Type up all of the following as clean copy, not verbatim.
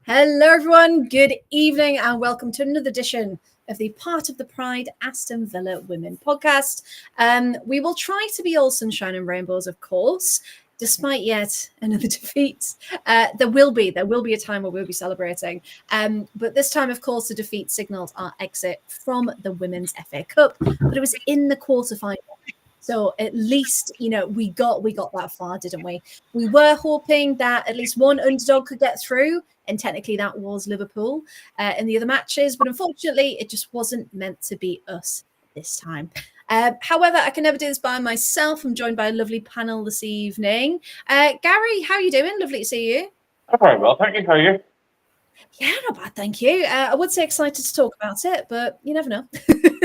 Hello, everyone. Good evening, and welcome to another edition of the Part of the Pride Aston Villa Women podcast. We will try to be all sunshine and rainbows, of course, despite yet another defeat. There will be a time where we'll be celebrating. But this time, of course, the defeat signaled our exit from the Women's FA Cup, but it was in the quarterfinal. So at least, we got that far, didn't we? We were hoping that at least one underdog could get through, and technically that was Liverpool in the other matches. But unfortunately, it just wasn't meant to be us this time. However, I can never do this by myself. I'm joined by a lovely panel this evening. Gary, how are you doing? Lovely to see you. I'm very well, thank you. How are you? Yeah, not bad, thank you. I would say excited to talk about it, but you never know.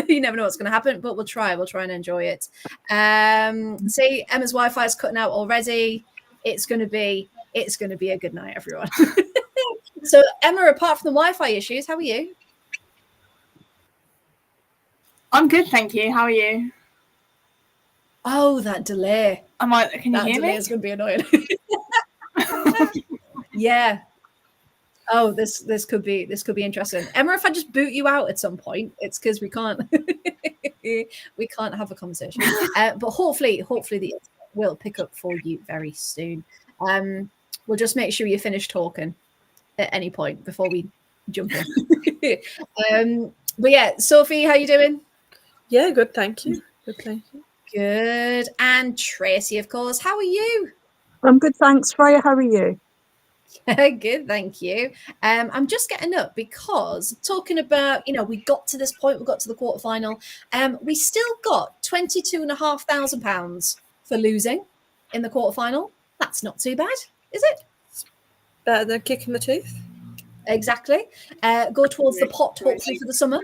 You never know what's going to happen, but we'll try and enjoy it. See, Emma's Wi-Fi is cutting out already. It's going to be a good night, everyone. So, Emma, apart from the Wi-Fi issues, how are you? I'm good, thank you. How are you? Oh, that delay. Can you hear me? That delay is going to be annoying. Yeah. Oh, this could be interesting. Emma, if I just boot you out at some point, it's because we can't have a conversation. But hopefully the internet will pick up for you very soon. We'll just make sure you finish talking at any point before we jump in. But yeah, Sophie, how you doing? Yeah, good, thank you. Good. And Tracy, of course, how are you? I'm good, thanks. Freya, how are you? Good, thank you. I'm just getting up because talking about, we got to this point, we got to the quarterfinal. We still got £22,500 for losing in the quarterfinal. That's not too bad, is it? Better than a kick in the teeth. Exactly. Go towards the pot, hopefully, for the summer.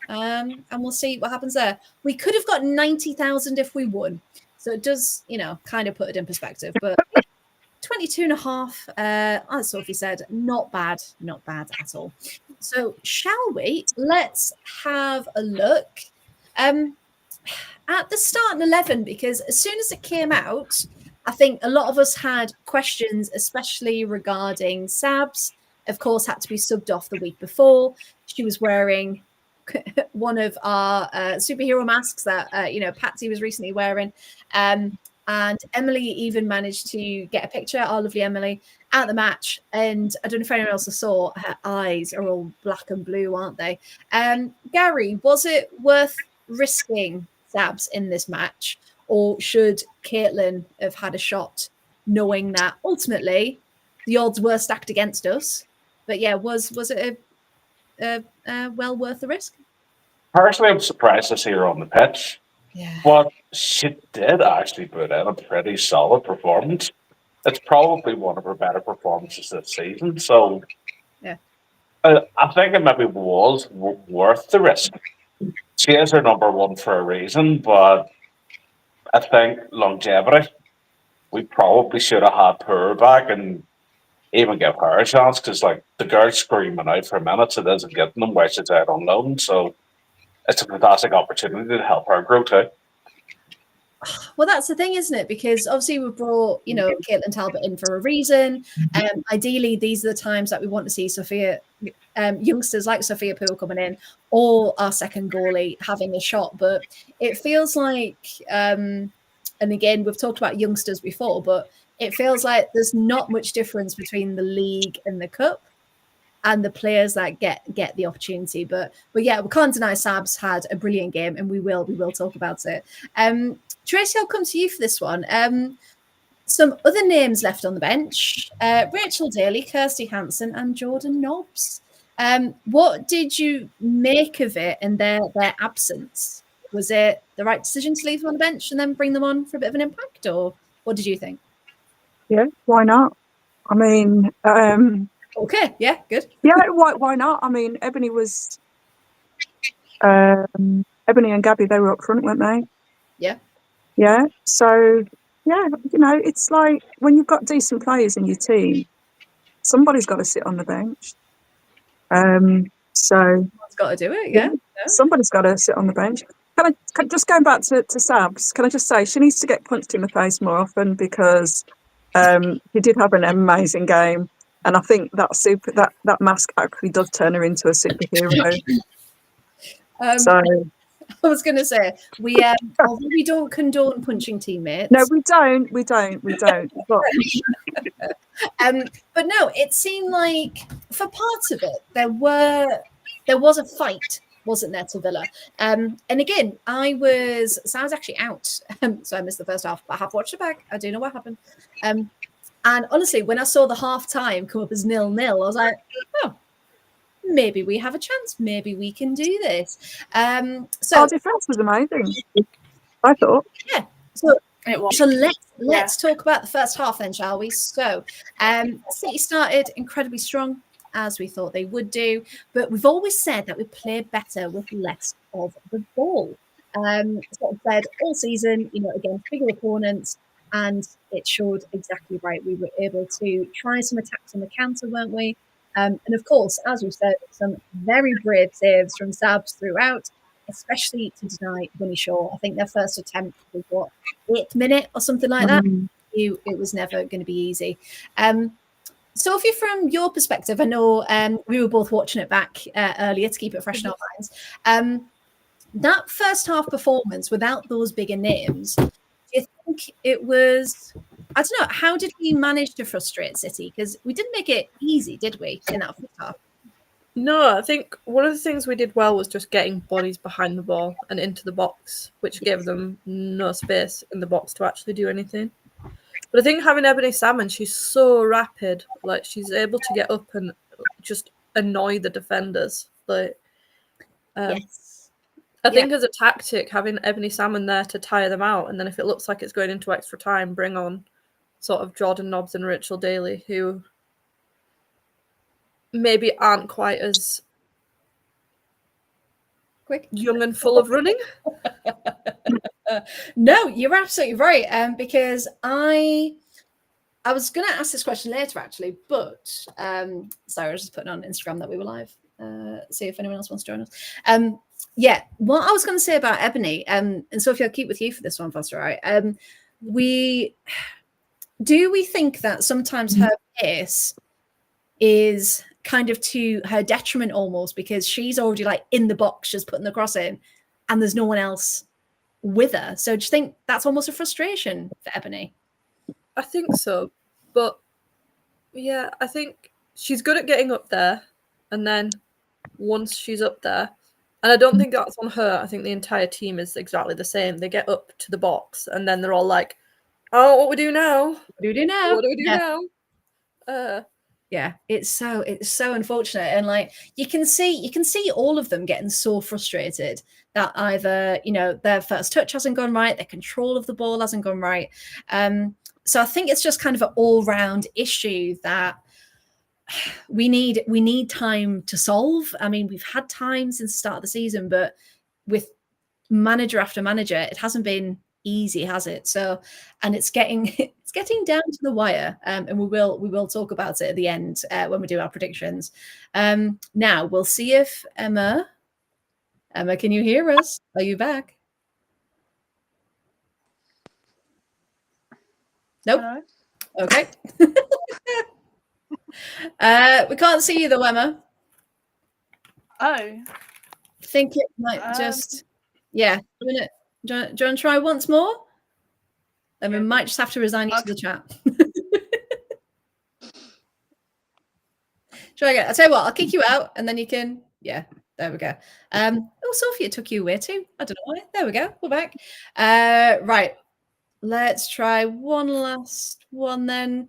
And we'll see what happens there. We could have got 90,000 if we won. So it does, kind of put it in perspective. But 22.5, as Sophie said, not bad at all. So shall we? Let's have a look at the starting 11, because as soon as it came out, I think a lot of us had questions, especially regarding Sabs. Of course, had to be subbed off the week before. She was wearing one of our superhero masks that Patsy was recently wearing. And Emily even managed to get a picture, our lovely Emily, at the match. And I don't know if anyone else saw, her eyes are all black and blue, aren't they? Gary, was it worth risking Sabs in this match? Or should Caitlin have had a shot, knowing that ultimately the odds were stacked against us? But yeah, was it well worth the risk? Personally, I'm surprised to see her on the pitch. Yeah. But she did actually put in a pretty solid performance. It's probably one of her better performances this season. So yeah, I think it maybe was worth the risk. She is her number one for a reason, but I think longevity, we probably should have had her back and even give her a chance, because the girl's screaming out for minutes, it isn't getting them while she's out on loan. So it's a fantastic opportunity to help her grow too. Well, that's the thing, isn't it? Because obviously we brought, Caitlin Talbot in for a reason. Ideally, these are the times that we want to see Sophia, youngsters like Sophia Poole coming in, or our second goalie having a shot. But it feels like, and again, we've talked about youngsters before, but it feels like there's not much difference between the league and the cup and the players that get the opportunity. But yeah, we can't deny Sabs had a brilliant game, and we will talk about it. Tracy, I'll come to you for this one. Some other names left on the bench: Rachel Daly, Kirsty Hansen, and Jordan Nobbs. What did you make of it and their absence? Was it the right decision to leave them on the bench and then bring them on for a bit of an impact, or what did you think? Yeah, why not? I mean, okay, yeah, good. Yeah, why not? I mean, Ebony and Gabby, they were up front, weren't they? Yeah. Yeah. So yeah, it's like when you've got decent players in your team, somebody's got to sit on the bench. Someone's got to do it, yeah. Somebody's got to sit on the bench. Just going back to Sabs, can I just say she needs to get punched in the face more often, because he did have an amazing game. And I think that mask actually does turn her into a superhero. So I was going to say, although we don't condone punching teammates. no, we don't. But But no, it seemed like for parts of it there was a fight, wasn't there, to Villa? And again, I was actually out, so I missed the first half, but I have watched it back. I do know what happened. And honestly, when I saw the half time come up as 0-0, I was like, oh, maybe we have a chance. Maybe we can do this. So our defence was amazing, I thought. Yeah. So It was. So let's talk about the first half then, shall we? So City started incredibly strong, as we thought they would do, but we've always said that we play better with less of the ball. Sort of said all season, against bigger opponents, and it showed exactly right. We were able to try some attacks on the counter, weren't we? And of course, as we've said, some very brave saves from Sabs throughout, especially to deny Bunny Shaw. I think their first attempt was, 8th minute or something like that. It was never going to be easy. Sophie, from your perspective, I know we were both watching it back earlier to keep it fresh in our minds. That first half performance without those bigger names, do you think it was, I don't know, how did we manage to frustrate City? Because we didn't make it easy, did we, in that first half? No, I think one of the things we did well was just getting bodies behind the ball and into the box, which gave them no space in the box to actually do anything. But I think having Ebony Salmon, she's so rapid. Like, she's able to get up and just annoy the defenders. Like, Yes. I think as a tactic, having Ebony Salmon there to tire them out, and then if it looks like it's going into extra time, bring on sort of Jordan Nobbs and Rachel Daly, who maybe aren't quite as quick, young and full of running. No, you're absolutely right. Because I was going to ask this question later, actually, but Sarah was just putting on Instagram that we were live. See if anyone else wants to join us. What I was going to say about Ebony, and Sophie, I'll keep with you for this one, if that's all right. We think that sometimes her pace is kind of to her detriment almost, because she's already like in the box, just putting the cross in, and there's no one else with her. So do you think that's almost a frustration for Ebony? I think so. But yeah, I think she's good at getting up there, and then once she's up there, and I don't think that's on her, I think the entire team is exactly the same. They get up to the box and then they're all like, oh, what do we do now? What do we do now? What do we do now? Yeah, it's so unfortunate, and like you can see all of them getting so frustrated that either their first touch hasn't gone right, their control of the ball hasn't gone right. So I think it's just kind of an all-round issue that we need time to solve. I mean, we've had time since the start of the season, but with manager after manager, it hasn't been easy, has it? So, and it's getting down to the wire, and we will talk about it at the end when we do our predictions. Now we'll see if Emma, can you hear us? Are you back? Nope. Hello? Okay. We can't see you though, Emma. Oh. I think it might just, yeah. Do you want to try once more? Then we might just have to resign you to the chat. Try again. I'll tell you what, I'll kick you out and then you can, yeah, there we go. Sophie, it took you away too. I don't know why. There we go. We're back. Right. Let's try one last one then.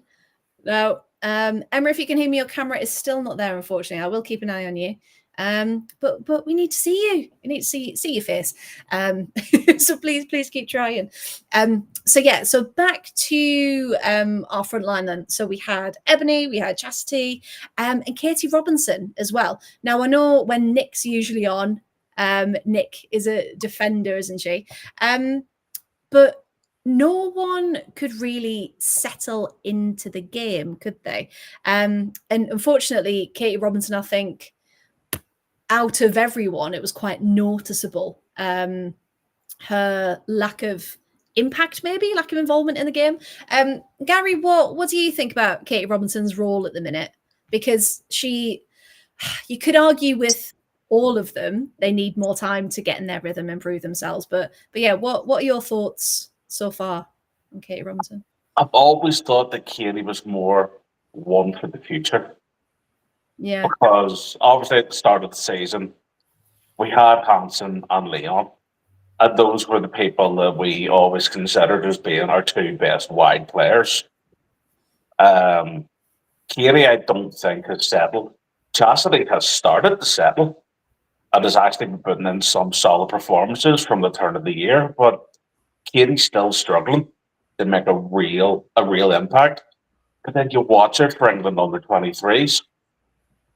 No. Emma, if you can hear me, your camera is still not there, unfortunately. I will keep an eye on you. But we need to see you. We need to see your face. So please keep trying. So back to our front line then. So we had Ebony, we had Chastity, and Katie Robinson as well. Now I know when Nick's usually on, Nick is a defender, isn't she? But no one could really settle into the game, could they? And unfortunately, Katie Robinson, I think, out of everyone, it was quite noticeable. Her lack of impact, maybe lack of involvement in the game. Gary, what do you think about Katie Robinson's role at the minute? because you could argue with all of them, they need more time to get in their rhythm and prove themselves. But yeah, what are your thoughts so far on Katie Robinson? I've always thought that Katie was more one for the future. Yeah. Because obviously at the start of the season, we had Hansen and Leon. And those were the people that we always considered as being our two best wide players. Katie, I don't think, has settled. Chastity has started to settle and has actually been putting in some solid performances from the turn of the year. But Katie's still struggling to make a real impact. But then you watch her for England under 23s,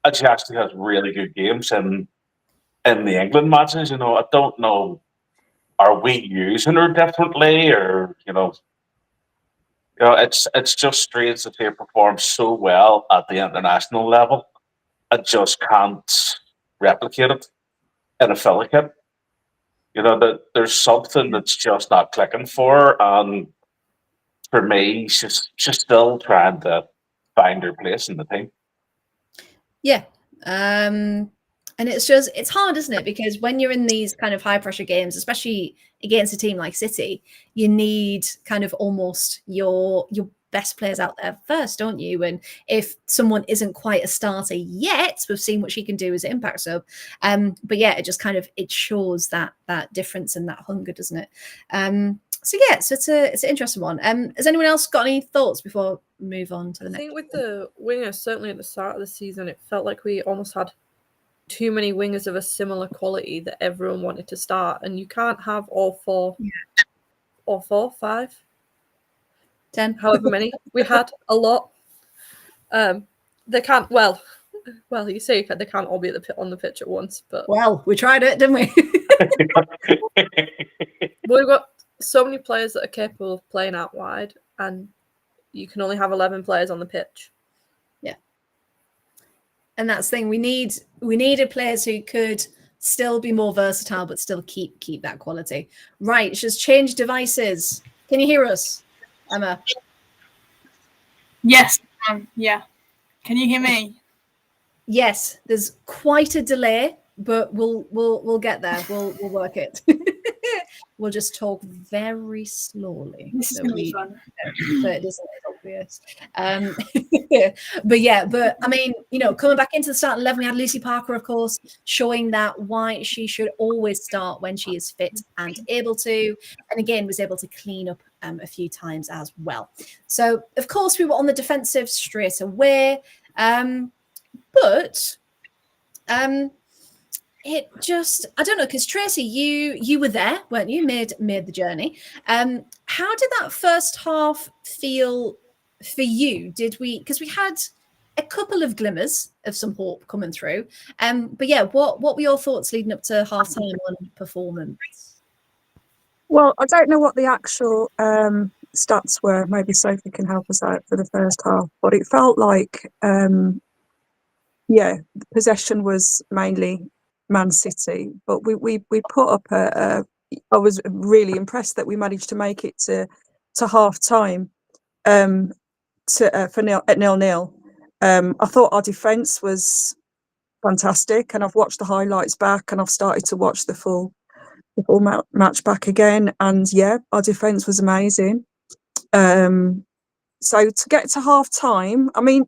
and she actually has really good games in the England matches. I don't know, are we using her differently, or it's just strange that she performs so well at the international level. I just can't replicate it in a Philly kit. That there's something that's just not clicking for her, and for me, she's still trying to find her place in the team. Yeah. And it's hard, isn't it? Because when you're in these kind of high pressure games, especially against a team like City, you need kind of almost your best players out there first, don't you? And if someone isn't quite a starter yet, we've seen what she can do as an impact sub. But yeah, it just kind of, it shows that difference and that hunger, doesn't it? So yeah, so it's an interesting one. Has anyone else got any thoughts before we move on to the next? I think with the wingers, certainly at the start of the season, it felt like we almost had too many wingers of a similar quality that everyone wanted to start, and you can't have all four, or 4, 5, 10, however many we had. A lot. They can't. Well, you say they can't all be on the pitch at once, but well, we tried it, didn't we? We've got so many players that are capable of playing out wide, and you can only have 11 players on the pitch. Yeah. And that's the thing. We needed players who could still be more versatile, but still keep that quality. Right. She's changed devices. Can you hear us, Emma? Yes. Yeah. Can you hear me? Yes. There's quite a delay, but we'll get there. We'll work it. We'll just talk very slowly. This is going to be fun. So it isn't obvious. But I mean, coming back into the starting 11, we had Lucy Parker, of course, showing that why she should always start when she is fit and able to, and again was able to clean up a few times as well. So of course we were on the defensive straight away, but it just, I don't know, because Tracy, you were there, weren't you? Made the journey. How did that first half feel for you? Because we had a couple of glimmers of some hope coming through. But yeah, what were your thoughts leading up to half time on performance? Well, I don't know what the actual stats were. Maybe Sophie can help us out for the first half, but it felt like, the possession was mainly Man City, but we put up I was really impressed that we managed to make it to half time at 0-0. I thought our defence was fantastic, and I've watched the highlights back, and I've started to watch the full match back again, and yeah, our defence was amazing. So to get to half time, I mean,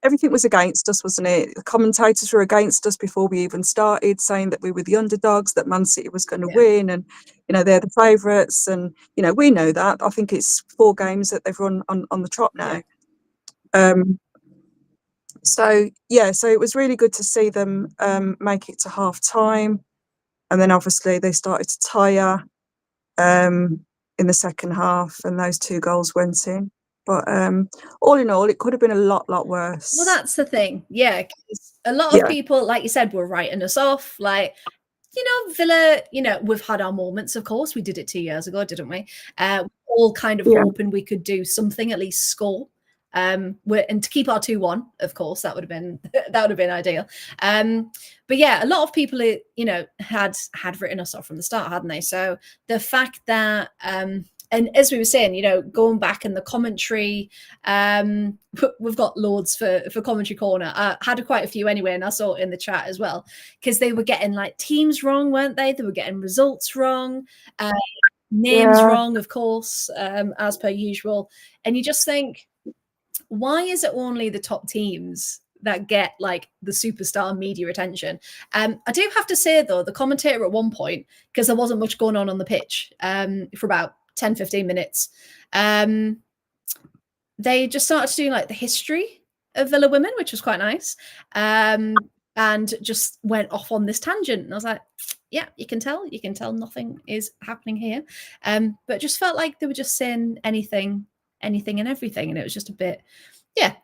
everything was against us, wasn't it? The commentators were against us before we even started, saying that we were the underdogs, that Man City was going to win, and they're the favourites, and we know that. I think it's 4 games that they've run on the trot now. So it was really good to see them make it to half time, and then obviously they started to tire in the second half, and those 2 goals went in. But all in all, it could have been a lot worse. Well, that's the thing. Yeah, because a lot of people, like you said, were writing us off. Like, Villa, we've had our moments, of course. We did it 2 years ago, didn't we? All kind of hoping we could do something, at least score. And to keep our 2-1, of course, that would have been ideal. But yeah, a lot of people, had written us off from the start, hadn't they? So the fact that and as we were saying, you know, going back in the commentary, we've got loads for commentary corner. I had quite a few anyway, and I saw it in the chat as well, because they were getting like teams wrong, weren't they? They were getting results wrong, names wrong, of course, as per usual. And you just think, why is it only the top teams that get like the superstar media attention? I do have to say though, the commentator at one point, because there wasn't much going on the pitch for about 10-15 minutes, they just started doing like the history of Villa Women, which was quite nice, and just went off on this tangent. And I was like, yeah, you can tell nothing is happening here, but it just felt like they were just saying anything and everything, and it was just a bit,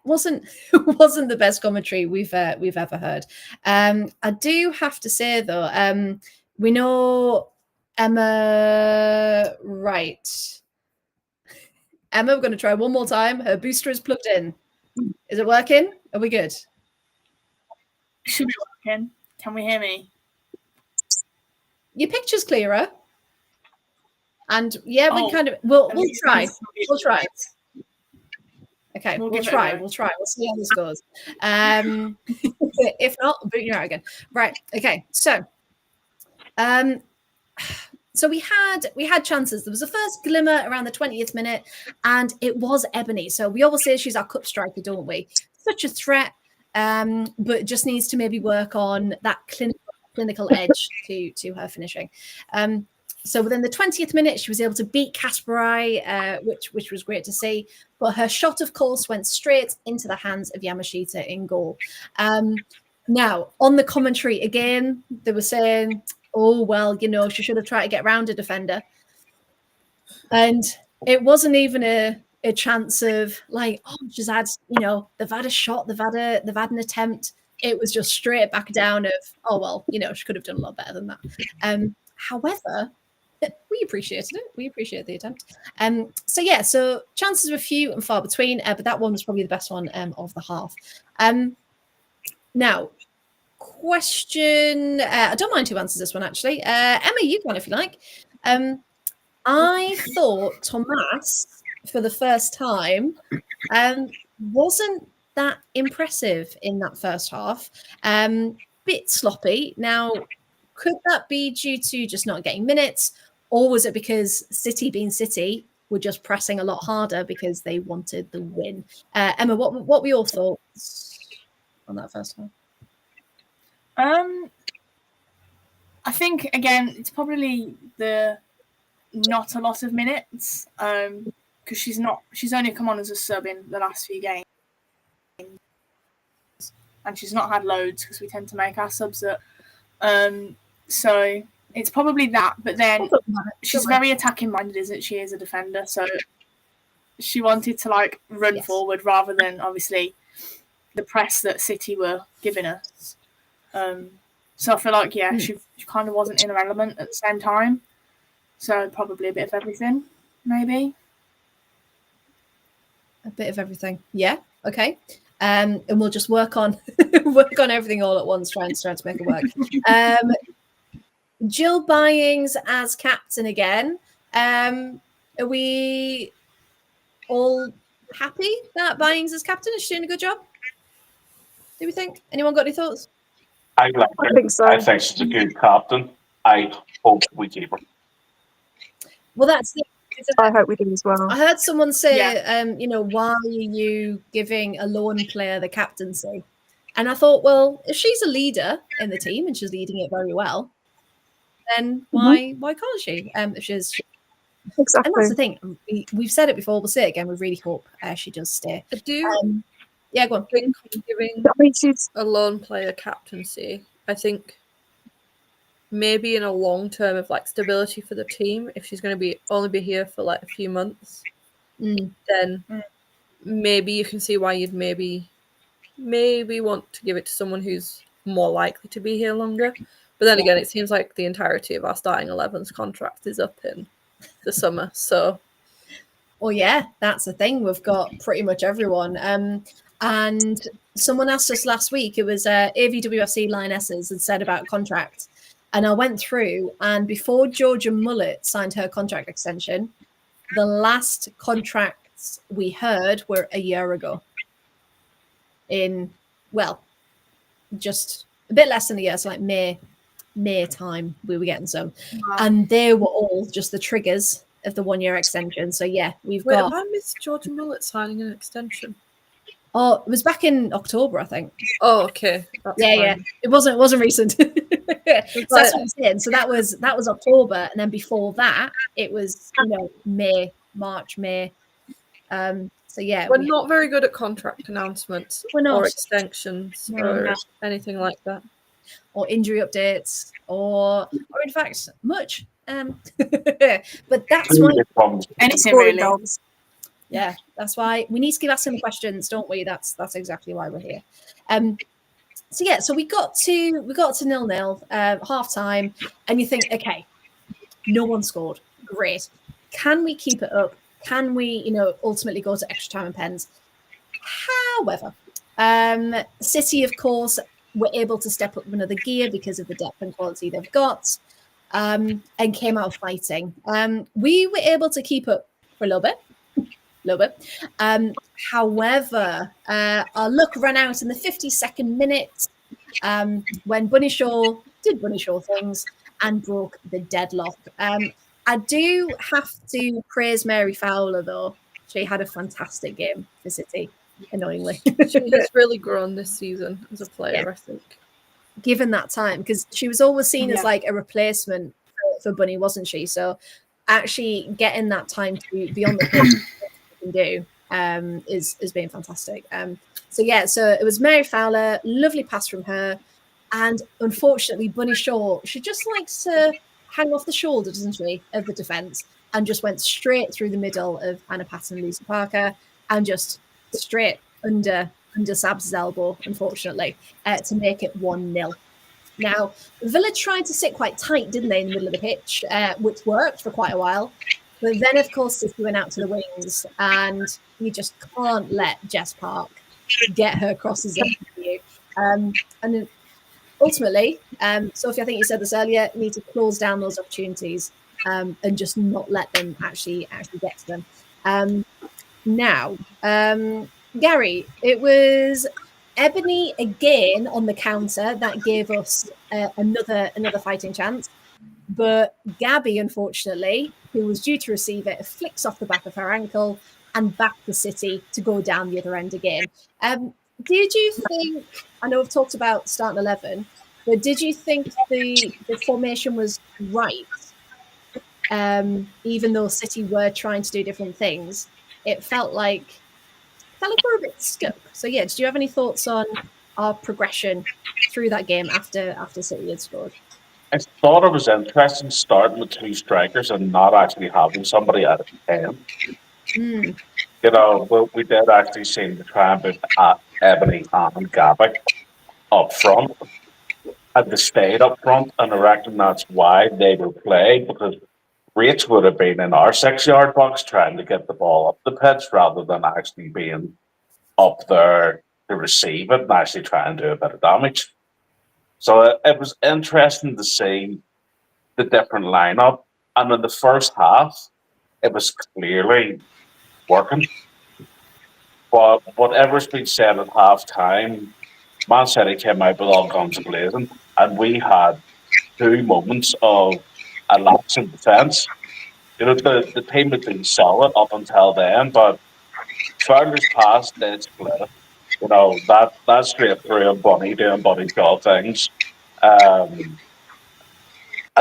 wasn't the best commentary we've ever heard. I do have to say though, we know Emma, right? Emma, we're going to try one more time. Her booster is plugged in. Is it working? Are we good? Should be working. Can we hear me? Your picture's clearer. And yeah, we kind of we'll try. We'll try. Okay, we'll try. We'll see how this goes. If not, boot you out again. Right. Okay. So we had chances. There was a first glimmer around the 20th minute, and it was Ebony. So we always say she's our cup striker, don't we? Such a threat, but just needs to maybe work on that clinical edge to her finishing. So within the 20th minute, she was able to beat Kasparai, which was great to see. But her shot, of course, went straight into the hands of Yamashita in goal. Now, on the commentary again, they were saying, oh, well, you know, she should have tried to get around a defender. And it wasn't even a chance of like, oh, she's had, you know, they've had a shot, they've had an attempt. It was just straight back down of, oh, well, you know, she could have done a lot better than that. However, we appreciated it. We appreciated the attempt. So chances were few and far between, but that one was probably the best one of the half. Now, question. I don't mind who answers this one, actually. Emma, you can if you like. I thought Tomas, for the first time, wasn't that impressive in that first half. Bit sloppy. Now, could that be due to just not getting minutes, or was it because City being City were just pressing a lot harder because they wanted the win? Emma, what were your thoughts on that first half? I think again it's probably the not a lot of minutes because she's only come on as a sub in the last few games, and she's not had loads because we tend to make our subs up. So it's probably that, but then she's very attacking minded, isn't she, as a defender? So she wanted to like run forward rather than obviously the press that City were giving us. So I feel like she kind of wasn't in her element at the same time. So probably a bit of everything, maybe. A bit of everything, yeah. Okay, and we'll just work on everything all at once, trying to make it work. Jill Byings as captain again. Are we all happy that Byings is captain? Is she doing a good job? Do we think? Anyone got any thoughts? I think so. I think she's a good captain. I hope we keep her. Well, that's it. I hope we do as well. I heard someone say, why are you giving a lone player the captaincy? And I thought, well, if she's a leader in the team and she's leading it very well, then why can't she? If she's exactly, and that's the thing. We've said it before. We'll say it again. We really hope she does stay. I do. Yeah, go on. Think giving she's a lone player captaincy, I think maybe in a long term of like stability for the team, if she's going to only be here for like a few months, then maybe you can see why you'd maybe want to give it to someone who's more likely to be here longer. But then again, it seems like the entirety of our starting 11's contract is up in the summer. So, well, yeah, that's the thing. We've got pretty much everyone. And someone asked us last week, it was AVWFC Lionesses had said about contract. And I went through, and before Georgia Mullet signed her contract extension, the last contracts we heard were a year ago. Just a bit less than a year, so like May time we were getting some. Wow. And they were all just the triggers of the 1 year extension. So yeah, we've Wait, got have I missed Georgia Mullet signing an extension? it was back in October, I think. Oh, okay. That's Yeah. fine. It wasn't recent. So that's like- what I'm saying. So that was October, and then before that it was March, May. So yeah, We're not very good at contract announcements We're not. or extensions No, or no. anything like that. or injury updates, or in fact much. But that's why Anything Sporting really. dogs. Yeah, that's why we need to keep asking questions, don't we? That's exactly why we're here. So we got to 0-0, half time, and you think, okay, no one scored. Great. Can we keep it up? Can we, ultimately go to extra time and pens? However, City, of course, were able to step up another gear because of the depth and quality they've got, and came out fighting. We were able to keep up for a little bit. However, our luck ran out in the 52nd minute when Bunny Shaw did Bunny Shaw things and broke the deadlock. I do have to praise Mary Fowler, though. She had a fantastic game for City, annoyingly. She's really grown this season as a player, Yeah. I think. Given that time, because she was always seen as Yeah. like a replacement for Bunny, wasn't she? So actually getting that time to be on the pitch can do is being fantastic. So it was Mary Fowler, lovely pass from her, and unfortunately Bunny Shaw, she just likes to hang off the shoulder, doesn't she, of the defence, and just went straight through the middle of Anna Patton and Lucy Parker, and just straight under Sabs' elbow, unfortunately, to make it 1-0. Now, Villa tried to sit quite tight, didn't they, in the middle of the pitch, which worked for quite a while. But then, of course, City went out to the wings, and you just can't let Jess Park get her crosses in for you. And then ultimately, Sophie, I think you said this earlier, you need to close down those opportunities and just not let them actually get to them. Now, Gary, it was Ebony again on the counter that gave us another fighting chance. But Gabby, unfortunately, who was due to receive it, flicks off the back of her ankle and back to City to go down the other end again. Did you think, I know we've talked about starting 11, but did you think the formation was right? Even though City were trying to do different things, it felt like we're a bit stuck. So yeah, did you have any thoughts on our progression through that game after City had scored? I thought it was interesting starting with two strikers and not actually having somebody at 10. We did actually seem to try and put Ebony and Gabby up front. And they stayed up front, and I reckon that's why they were played, because Rach would have been in our 6-yard box trying to get the ball up the pitch rather than actually being up there to receive it and actually try and do a bit of damage. So it was interesting to see the different lineup. And in the first half, it was clearly working. But whatever's been said at half time, Man City came out with all guns blazing, and we had 2 moments of a lapse in defence. The team had been solid up until then, but Fowler's pass did split it. That's straight through and Bunny doing Bunny God things. I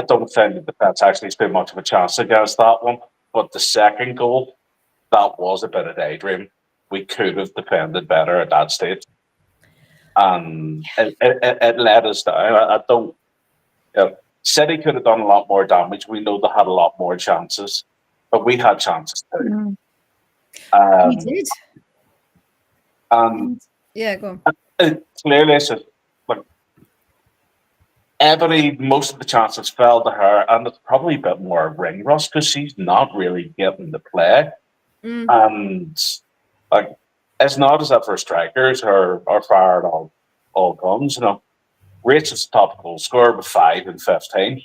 don't think the defence actually stood much of a chance against that one. But the second goal, that was a bit of daydream. We could have defended better at that stage. And it let us down. I don't. City could have done a lot more damage. We know they had a lot more chances, but we had chances too. We did. Yeah, go on. Clearly, it's Ebony, most of the chances fell to her, and it's probably a bit more ring rust because she's not really getting the play. And it's not as if her strikers are fired all guns. Rachel's the top goal scorer with 5 and 15.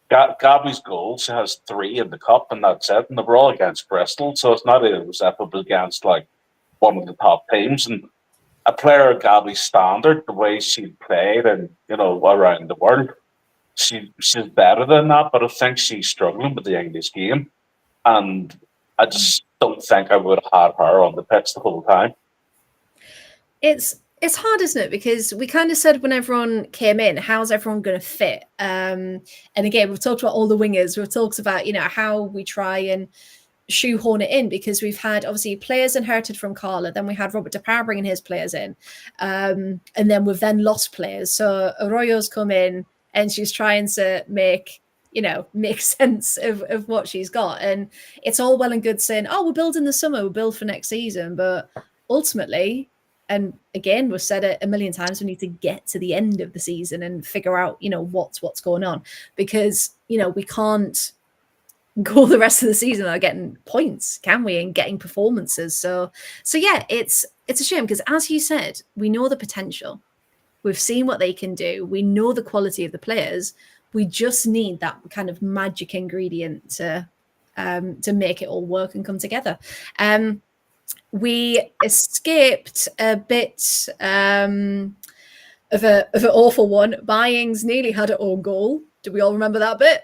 Gabby's goal, she has 3 in the cup, and that's it. And they were all against Bristol, so it's not as if it was against like one of the top teams. And a player of Gabby's standard, the way she played, and around the world, she's better than that. But I think she's struggling with the English game, and I just don't think I would have had her on the pitch the whole time. It's hard, isn't it? Because we kind of said when everyone came in, how's everyone going to fit? And again, we've talked about all the wingers. We've talked about, how we try and shoehorn it in, because we've had obviously players inherited from Carla. Then we had Robert De Power bringing his players in. And then we've then lost players. So Arroyo's come in and she's trying to make sense of what she's got. And it's all well and good saying, oh, we'll build in the summer, we'll build for next season. But ultimately, and again, we've said it a million times, we need to get to the end of the season and figure out, what's going on, because, we can't go the rest of the season without getting points, can we? And getting performances. So yeah, it's a shame, because as you said, we know the potential. We've seen what they can do. We know the quality of the players. We just need that kind of magic ingredient to make it all work and come together. We escaped a bit of an awful one. Byings nearly had her own goal. Do we all remember that bit?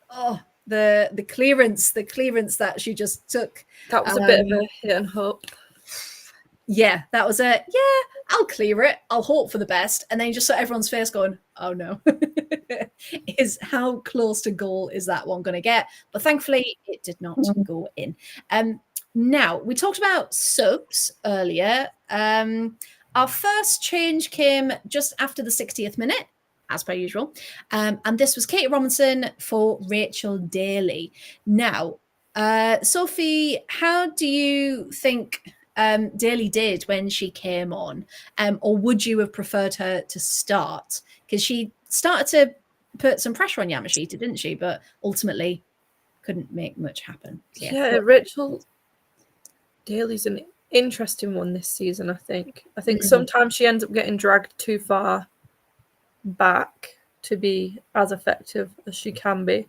Oh, the clearance that she just took. That was a bit of a hit and hope. Yeah, that was I'll clear it. I'll hope for the best. And then you just saw everyone's face going, oh no. Is how close to goal is that one going to get? But thankfully, it did not go in. Now, we talked about subs earlier. Our first change came just after the 60th minute, as per usual. And this was Katie Robinson for Rachel Daly. Now, Sophie, how do you think Daly did when she came on? Or would you have preferred her to start? Because she started to put some pressure on Yamashita, didn't she? But ultimately couldn't make much happen. So, yeah, Rachel Daly's an interesting one this season, I think. I think sometimes she ends up getting dragged too far back to be as effective as she can be.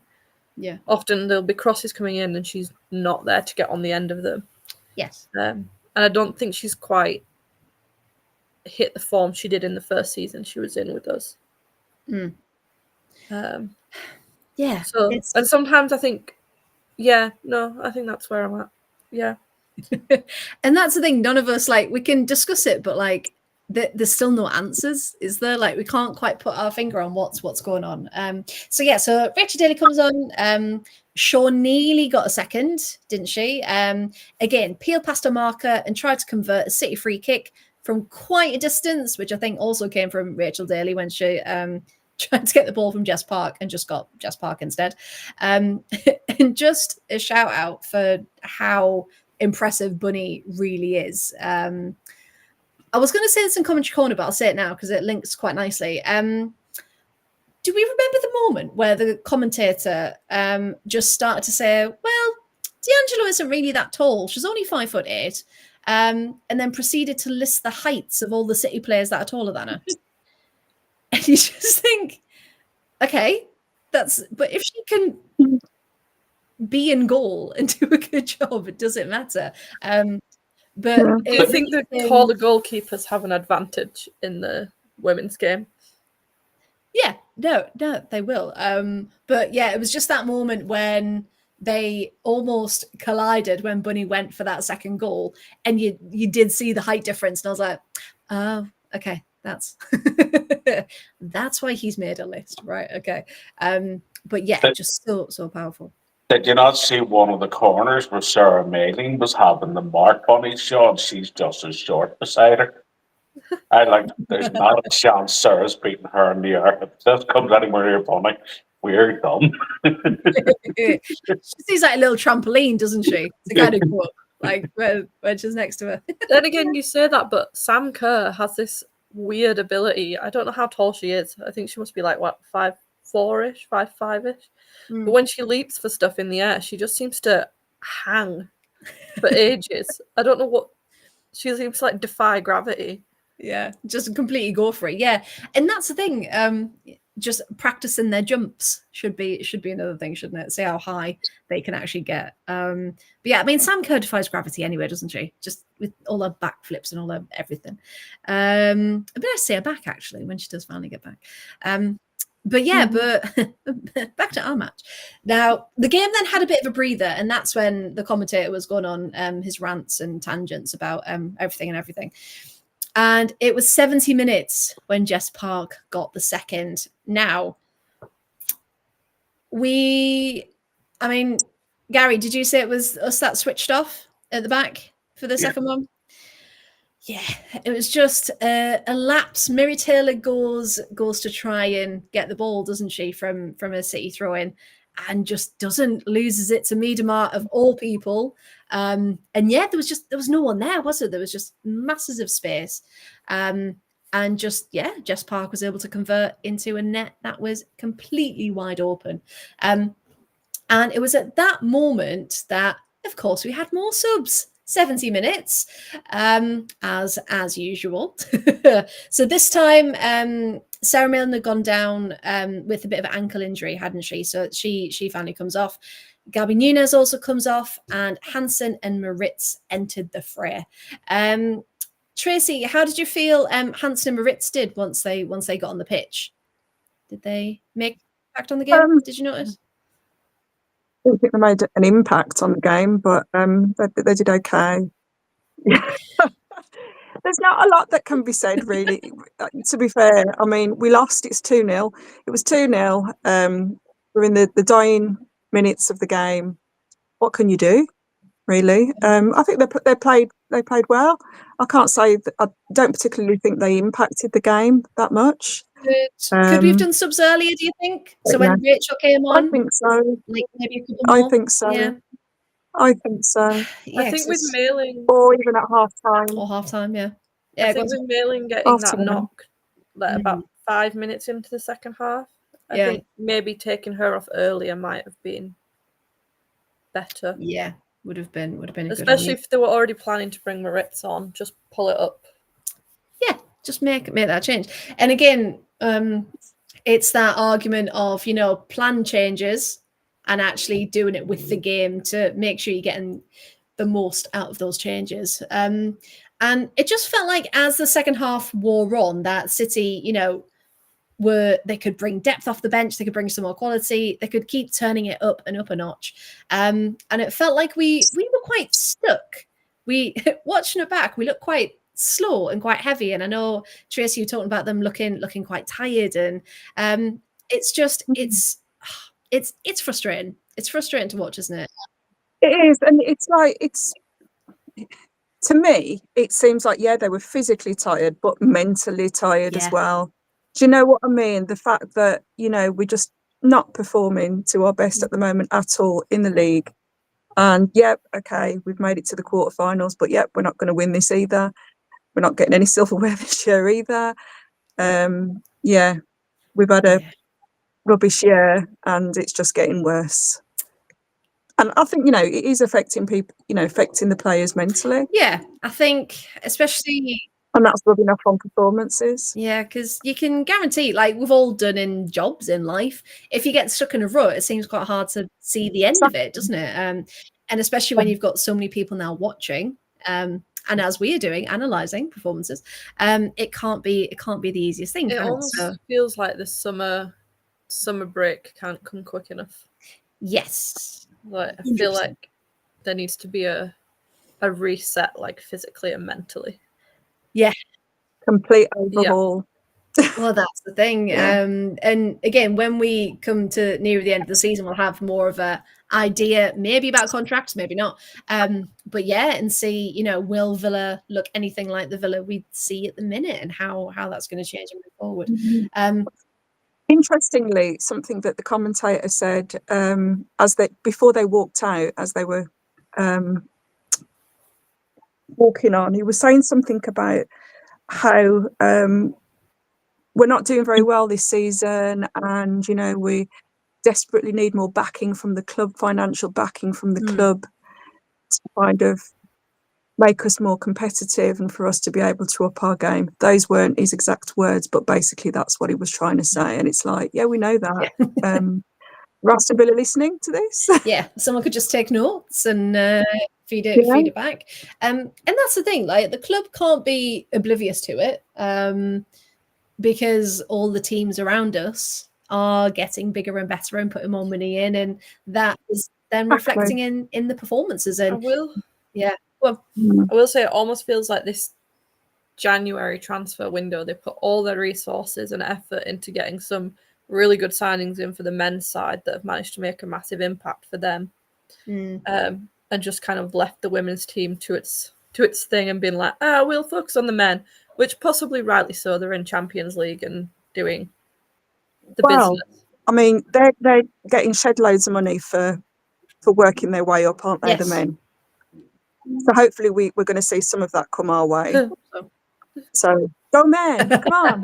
Yeah. Often there'll be crosses coming in and she's not there to get on the end of them. Yes. And I don't think she's quite hit the form she did in the first season she was in with us. Yeah. So, and sometimes I think, I think that's where I'm at. Yeah. And that's the thing, none of us, we can discuss it, but there's still no answers, is there? We can't quite put our finger on what's going on. So Rachel Daly comes on. Sean Neely got a second, didn't she? Again, peeled past a marker and tried to convert a City free kick from quite a distance, which I think also came from Rachel Daly when she tried to get the ball from Jess Park and just got Jess Park instead. And just a shout out for how impressive Bunny really is. I was going to say this in commentary corner, but I'll say it now because it links quite nicely. Do we remember the moment where the commentator just started to say, well, D'Angelo isn't really that tall, she's only 5'8", and then proceeded to list the heights of all the City players that are taller than her? And you just think, okay, but if she can be in goal and do a good job, it doesn't matter. But I think the taller goalkeepers have an advantage in the women's game. Yeah, no, they will. But yeah, it was just that moment when they almost collided when Bunny went for that second goal, and you did see the height difference, and I was like, oh, okay, that's that's why he's made a list, right? Okay. But yeah, just so powerful. Did you not see one of the corners where Sarah Mayling was having the mark on each shot? She's just as short beside her. There's not a chance Sarah's beating her in the air. If this comes anywhere near Bonnie, we're done. She sees like a little trampoline, doesn't she? To kind of go up, when she's next to her. Then again, you say that, but Sam Kerr has this weird ability. I don't know how tall she is. I think she must be 5'4"-ish, 5'5"-ish. But when she leaps for stuff in the air, she just seems to hang for ages. I don't know what. She seems defy gravity. Yeah, just completely go for it. Yeah, and that's the thing. just practicing their jumps should be another thing, shouldn't it? See how high they can actually get. But yeah, I mean, Sam Kerr defies gravity anyway, doesn't she? Just with all her backflips and all her everything. But I see her back actually when she does finally get back. But yeah, but back to our match. Now, the game then had a bit of a breather, and that's when the commentator was going on his rants and tangents about everything. And it was 70 minutes when Jess Park got the second. Now, Gary, did you say it was us that switched off at the back for the second one? Yeah, it was just a lapse. Miri Taylor goes to try and get the ball, doesn't she, from a City throw-in, and just loses it to Miedemar of all people. And yeah, there was no one there, was it? There was just masses of space. And just, Jess Park was able to convert into a net that was completely wide open. And it was at that moment that, of course, we had more subs. 70 minutes, as usual. So this time, Sarah Milne had gone down with a bit of an ankle injury, hadn't she? So she finally comes off. Gabby Nunes also comes off, and Hansen and Moritz entered the fray. Tracy, how did you feel Hansen and Moritz did once they got on the pitch? Did they make an impact on the game? Did you notice? I don't think they made an impact on the game, but they did okay. There's not a lot that can be said, really. To be fair, I mean, we lost. It's 2-0. It was 2-0. We're in the dying minutes of the game. What can you do, really? I think they played well. I can't say that, I don't particularly think they impacted the game that much. Could we have done subs earlier, do you think? So when Rachel came on? I think so. Like maybe a couple more? I think so. Yeah. I think so. I think with Mailing, or even at half time. Or half time, yeah. I think with Mailing getting that knock about 5 minutes into the second half, I think maybe taking her off earlier might have been better. Yeah, would have been a especially good if they were already planning to bring Moritz on, just pull it up. Yeah, just make that change. And again, it's that argument of, plan changes and actually doing it with the game to make sure you're getting the most out of those changes. And it just felt like as the second half wore on, that City, they could bring depth off the bench, they could bring some more quality, they could keep turning it up and up a notch. And it felt like we were quite stuck. We watching it back, we looked quite slow and quite heavy. And I know, Tracy, you're talking about them looking quite tired, and it's just it's frustrating. It's frustrating to watch, isn't it? It is, and it's like to me, it seems like they were physically tired, but mentally tired as well. Do you know what I mean? The fact that we're just not performing to our best at the moment at all in the league, and okay, we've made it to the quarterfinals, but we're not going to win this either. We're not getting any silverware this year either. We've had a rubbish year, and it's just getting worse. And I think, it is affecting people, affecting the players mentally. Yeah, I think especially... And that's rubbing off on performances. Yeah, because you can guarantee, like we've all done in jobs in life, if you get stuck in a rut, it seems quite hard to see the end of it, doesn't it? And especially when you've got so many people now watching, and as we are doing, analysing performances, it can't be the easiest thing. It almost feels like the summer break can't come quick enough. Yes. Like I feel 100%. Like there needs to be a reset, like physically and mentally. Yeah. Complete overhaul. Yeah. Well, that's the thing. And again, when we come to near the end of the season, we'll have more of a idea, maybe about contracts, maybe not. But and see, will Villa look anything like the Villa we see at the minute, and how that's going to change moving forward. Mm-hmm. Interestingly, something that the commentator said before they walked out, as they were walking on, he was saying something about how we're not doing very well this season, and we desperately need more backing from the club, financial backing from the club to kind of make us more competitive and for us to be able to up our game. Those weren't his exact words, but basically that's what he was trying to say. And it's like, yeah, we know that. Yeah. Aston Villa listening to this. Yeah, someone could just take notes and feed it back. And that's the thing, like the club can't be oblivious to it, because all the teams around us are getting bigger and better and putting more money in, and that is then reflecting in the performances. And I will say it almost feels like this January transfer window, they put all their resources and effort into getting some really good signings in for the men's side that have managed to make a massive impact for them, and just kind of left the women's team to its thing and been like, we'll focus on the men, which possibly rightly so. They're in Champions League and doing the business. I mean, they're getting shed loads of money for working their way up, aren't they, Yes. the men? So hopefully we're going to see some of that come our way. So go men, come on.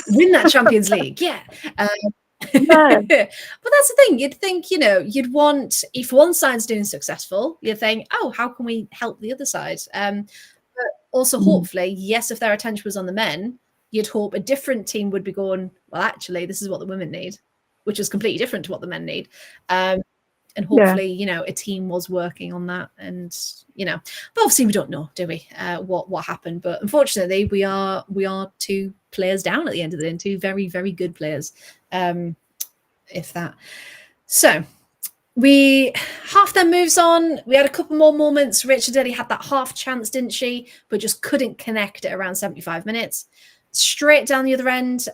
Win that Champions League, yeah. Yeah. But that's the thing, you'd think, you'd want, if one side's doing successful, you'd think, oh, how can we help the other side? But also, hopefully, yes, if their attention was on the men, you'd hope a different team would be going, well, actually, this is what the women need, which is completely different to what the men need. And hopefully, a team was working on that. And, but obviously we don't know, do we, what happened. But unfortunately, we are 2 players down at the end of the day, and 2 very, very good players, if that. So half then moves on. We had a couple more moments. Rachel Daly had that half chance, didn't she? But just couldn't connect at around 75 minutes. Straight down the other end.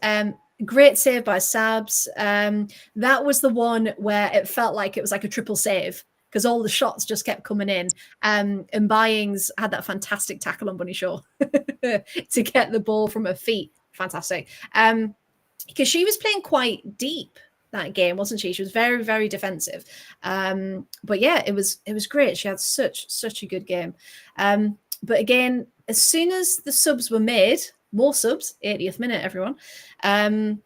Great save by Sabs. That was the one where it felt like it was like a triple save because all the shots just kept coming in. And Byings had that fantastic tackle on Bunny Shaw to get the ball from her feet. Fantastic. Because she was playing quite deep that game, wasn't she? She was very, very defensive. But yeah, it was great. She had such a good game. But again, as soon as the subs were made, more subs, 80th minute, everyone. 10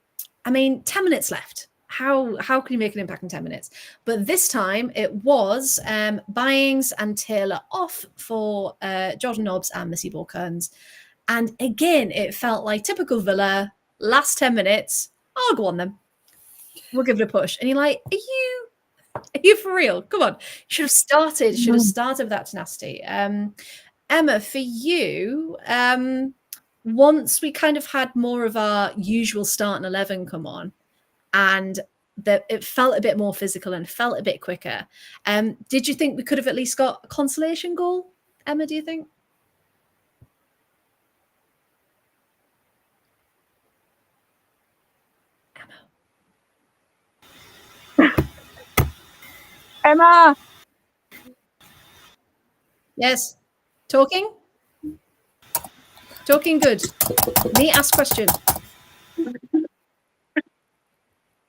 minutes left. How can you make an impact in 10 minutes? But this time it was Byings and Taylor off for Jordan Nobbs and Missy Ball-Kearns. And again, it felt like typical Villa, last 10 minutes, I'll go on them. We'll give it a push. And you're like, are you for real? Come on. Should have started with that tenacity. Emma, for you, once we kind of had more of our usual starting 11 come on, and that it felt a bit more physical and felt a bit quicker, did you think we could have at least got a consolation goal, Emma, do you think? Emma! Yes. Talking good. Me ask question.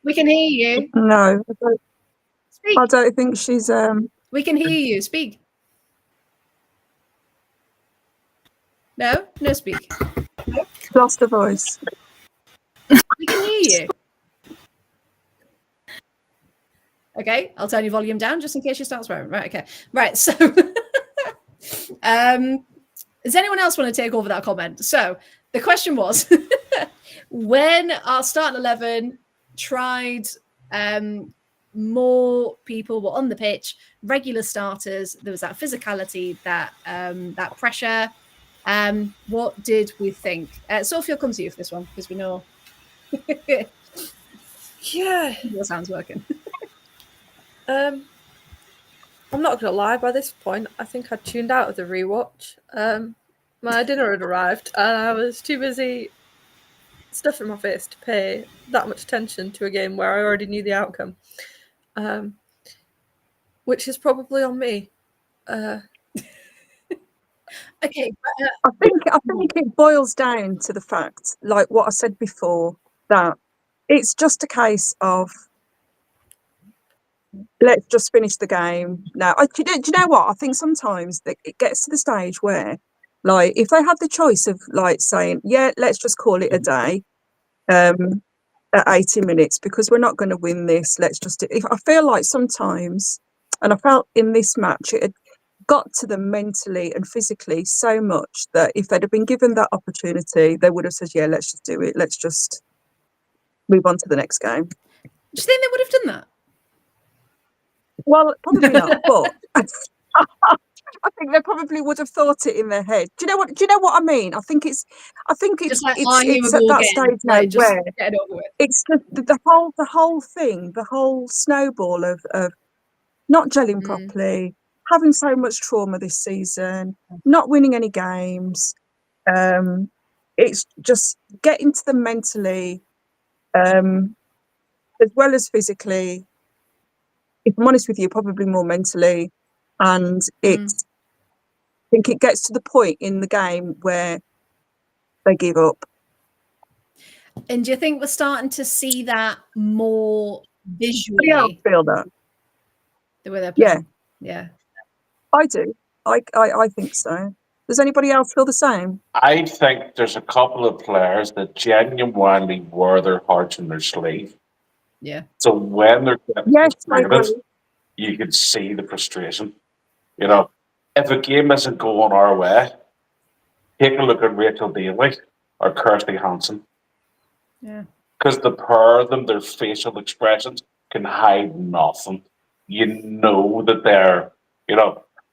We can hear you. No, Speak. I don't think she's. We can hear you. Speak. No speak. Lost her voice. We can hear you. Okay, I'll turn your volume down just in case you start swearing. Right, okay. Right, so does anyone else want to take over that comment? So the question was, when our starting 11 tried, more people were on the pitch, regular starters, there was that physicality, that pressure. What did we think? Sophie, I'll come to you for this one because we know. Yeah. Your sound's working. I'm not gonna lie, by this point I think I tuned out of the rewatch. My dinner had arrived and I was too busy stuffing my face to pay that much attention to a game where I already knew the outcome, which is probably on me. Okay. I think it boils down to the fact, like what I said before, that it's just a case of let's just finish the game now. Do you know what? I think sometimes it gets to the stage where, like, if they had the choice of like saying, yeah, let's just call it a day at 80 minutes because we're not going to win this. Let's just. If I feel like sometimes, and I felt in this match, got to them mentally and physically so much that if they'd have been given that opportunity, they would have said, yeah, let's just do it. Let's just move on to the next game. Do you think they would have done that? Well, probably not, but I think they probably would have thought it in their head. Do you know what I mean? I think it's Just like, it's at that stage now like, just where get it over with. it's the whole thing, the whole snowball of not gelling properly, having so much trauma this season, not winning any games. It's just getting to them mentally, as well as physically. If I'm honest with you, probably more mentally, and I think it gets to the point in the game where they give up. And do you think we're starting to see that more visually? Yeah, I feel that. The way they're playing? Yeah, I do. I think so. Does anybody else feel the same? I think there's a couple of players that genuinely wear their hearts in their sleeve. Yeah. So when they're getting I agree. frustrated, you can see the frustration. You know, if a game isn't going our way, take a look at Rachel Daly or Kirsty Hansen. Yeah. Because the pair of them, their facial expressions can hide nothing. You know that they're,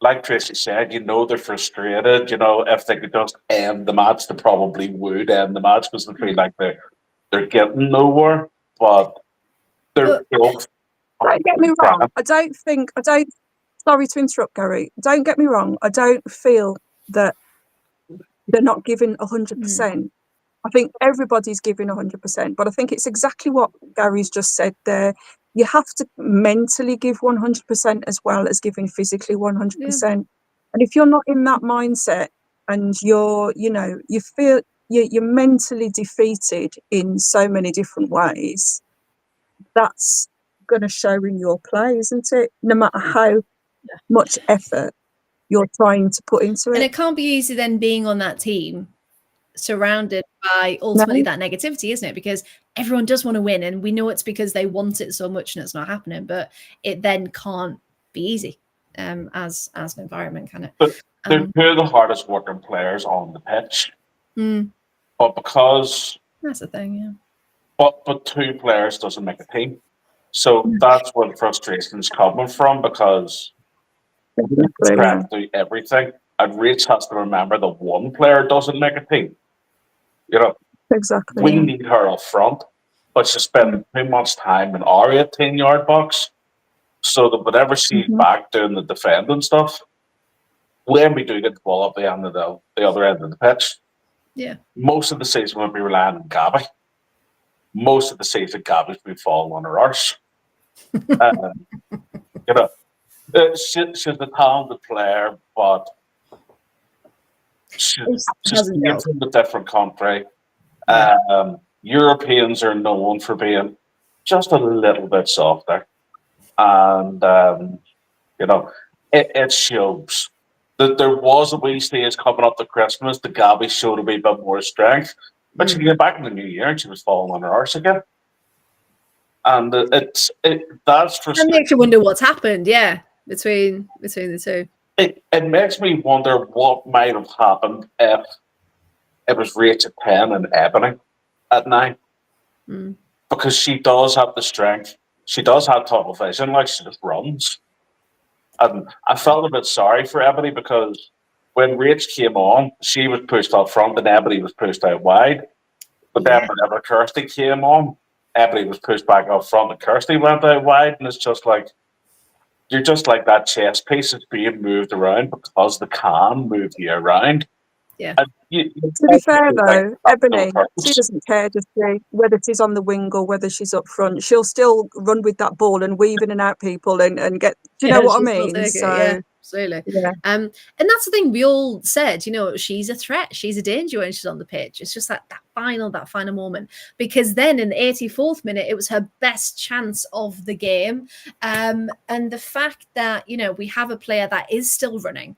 like Tracy said, they're frustrated. If they could just end the match, they probably would end the match because they feel like they're getting nowhere. But they're both. Don't get me wrong. Sorry to interrupt, Gary. Don't get me wrong. I don't feel that they're not giving 100%. I think everybody's giving 100%, but I think it's exactly what Gary's just said there. You have to mentally give 100% as well as giving physically 100%. Yeah. And if you're not in that mindset and you feel you're mentally defeated in so many different ways, that's going to show in your play, isn't it? No matter how much effort you're trying to put into it. And it can't be easy then being on that team surrounded by ultimately that negativity, isn't it? Because everyone does want to win, and we know it's because they want it so much and it's not happening, but it then can't be easy as an environment, kind of. But they're two of the hardest working players on the pitch. But because that's the thing, yeah. But two players doesn't make a team. So that's where the frustration is coming from, because they're trying to do everything. And Rach has to remember that one player doesn't make a team. Exactly. We need her up front, but she's spending too much time in our 18-yard box, so that whenever she's back doing the defending stuff, when we do get the ball up the end of the other end of the pitch, most of the season we'll be relying on Gabby. Most of the season, Gabby's been falling on her arse. She's a talented player, but she's from a different country. Europeans are known for being just a little bit softer, and it shows. That there was a wee stage coming up to Christmas. The Gabby showed a wee bit more strength, but she came back in the new year and she was falling on her arse again. And that's frustrating. And makes you wonder what's happened, between the two. It makes me wonder what might have happened if it was Rach at 10 and Ebony at 9. Because she does have the strength. She does have tunnel vision, like she just runs. And I felt a bit sorry for Ebony, because when Rach came on, she was pushed up front and Ebony was pushed out wide. But then whenever Kirsty came on, Ebony was pushed back up front and Kirsty went out wide. And it's just like, you're just like that chess piece that's being moved around because they can move you around. Yeah. To be fair though, Ebony, she doesn't care, does she? Whether she's on the wing or whether she's up front, she'll still run with that ball and weave in and out people and get. Do you know what I mean? Absolutely. Yeah. And that's the thing we all said. She's a threat. She's a danger when she's on the pitch. It's just that final moment, because then in the 84th minute it was her best chance of the game, and the fact that we have a player that is still running.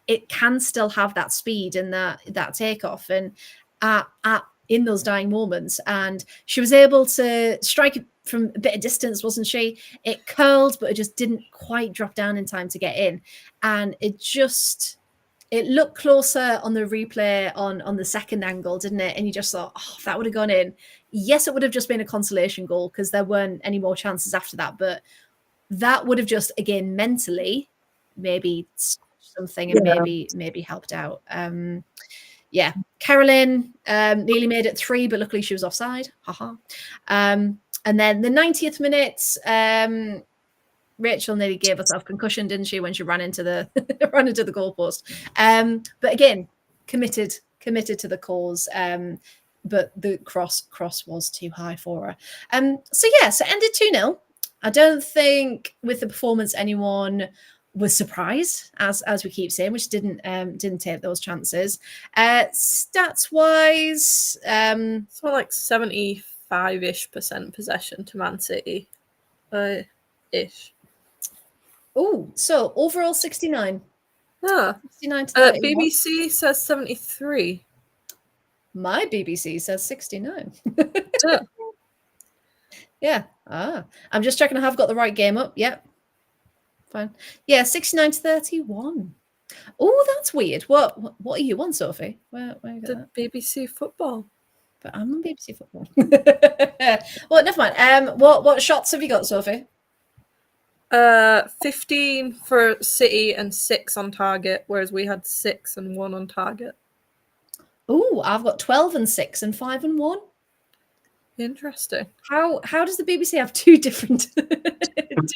It can still have that speed and that takeoff, and in those dying moments, and she was able to strike from a bit of distance, wasn't she? It curled, but it just didn't quite drop down in time to get in. And it looked closer on the replay on the second angle, didn't it? And you just thought, oh, if that would have gone in. Yes, it would have just been a consolation goal because there weren't any more chances after that. But that would have just, again, mentally maybe something and maybe helped out. Yeah, Carolyn nearly made it 3, but luckily she was offside. Haha. And then the 90th minute, Rachel nearly gave herself concussion, didn't she, when she ran into the goalpost? But again, committed to the cause. But the cross was too high for her. So ended 2-0. I don't think with the performance anyone was surprised, as we keep saying, which didn't take those chances. Stats wise, it's more like 75-ish% possession to Man City, ish. Oh, so overall 69. 69 to 31. BBC says 73. My BBC says 69. Yeah. Yeah. I'm just checking I have got the right game up. Yep. Fine. Yeah, 69 to 31. Oh, that's weird. What are you on, Sophie? Where you got the that? BBC football. But I'm on BBC football. Well, never mind. What shots have you got, Sophie? 15 for City and 6 on target, whereas we had 6 and 1 on target. Oh, I've got 12 and 6 and 5 and 1. Interesting. How does the BBC have 2 different versions?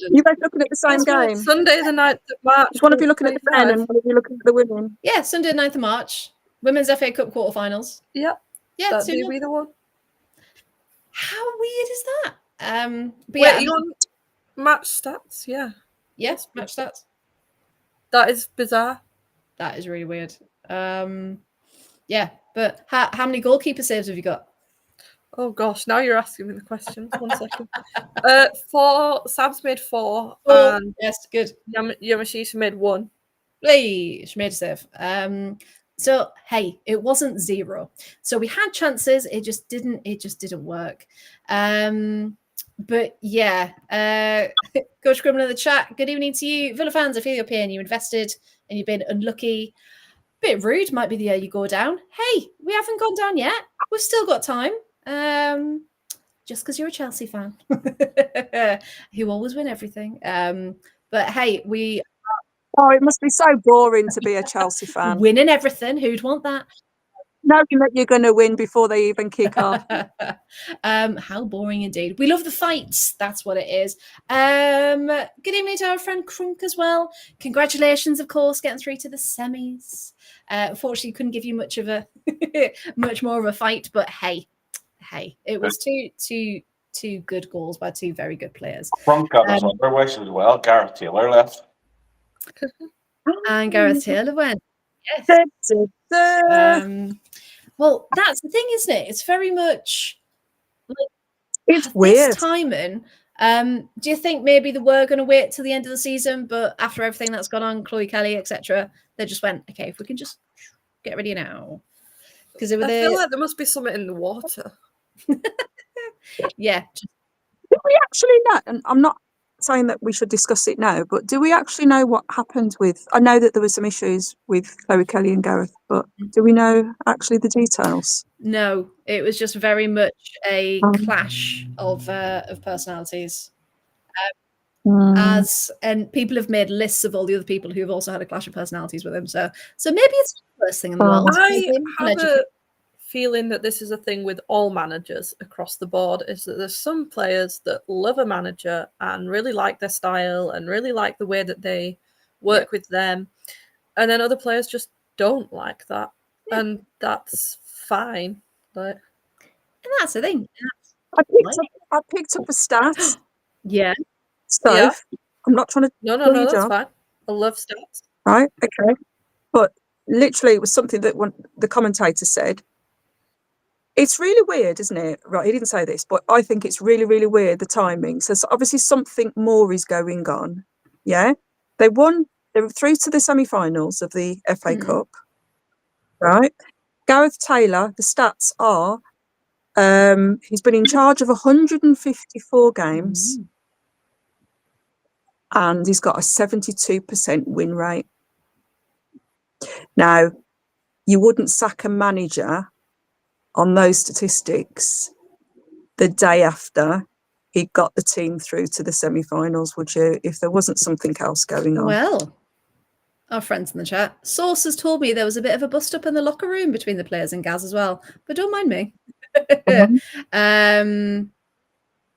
You guys looking at the same game? Sunday the 9th of March. Is one of you looking at the men and one of you looking at the women? Yeah, Sunday 9th of March. Women's FA Cup quarterfinals. Yep. Yeah, that'd be the one. How weird is that? But wait, you on match stats? Yeah. Yes, match stats. That is bizarre. That is really weird. Yeah, but how many goalkeeper saves have you got? Oh gosh, now you're asking me the questions. 1 second. 4. Sam's made 4. And yes, good. Yamashita made 1. Hey, she made a save. So hey, it wasn't 0. So we had chances. It just didn't work. But yeah, Coach Criminal in the chat. Good evening to you, Villa fans. I feel your pain. You invested and you've been unlucky. Bit rude. Might be the year you go down. Hey, we haven't gone down yet. We've still got time. Just because you're a Chelsea fan, who always win everything. But hey, Oh, it must be so boring to be a Chelsea fan. Winning everything. Who'd want that? Knowing that you're going to win before they even kick off. How boring indeed. We love the fights. That's what it is. Good evening to our friend Crunk as well. Congratulations, of course, getting through to the semis. Unfortunately, couldn't give you much more of a fight, but hey, it was two good goals by 2 very good players. Crunk got us other wish as well. Gareth Taylor left. And Gareth Taylor went. Yes. Well, that's the thing, isn't it? It's very much like it's weird timing. Do you think maybe they were going to wait till the end of the season, but after everything that's gone on, Chloe Kelly, etc., they just went, okay, if we can just get ready now, because I feel like there must be something in the water. Yeah. Do we actually know? And I'm not saying that we should discuss it now, but do we actually know what happened with? I know that there were some issues with Chloe Kelly and Gareth, but do we know actually the details? No, it was just very much a clash of personalities. And people have made lists of all the other people who have also had a clash of personalities with him. So maybe it's the worst thing in the world. I have a feeling that this is a thing with all managers across the board, is that there's some players that love a manager and really like their style and really like the way that they work with them, and then other players just don't like that, and that's fine. And that's the thing. I picked up a stat. Yeah. So yeah. I'm not trying to. No, that's fine. I love stats. Right. Okay. But literally, it was something that the commentator said. It's really weird, isn't it? Right, he didn't say this, but I think it's really, really weird, the timing. So obviously something more is going on. Yeah? They were through to the semi-finals of the FA Cup. Right? Gareth Taylor, the stats are He's been in charge of 154 games, and he's got a 72% win rate. Now, you wouldn't sack a manager on those statistics the day after he got the team through to the semi-finals, would you, if there wasn't something else going on? Well, our friends in the chat, sources told me there was a bit of a bust-up in the locker room between the players and Gaz as well, but don't mind me.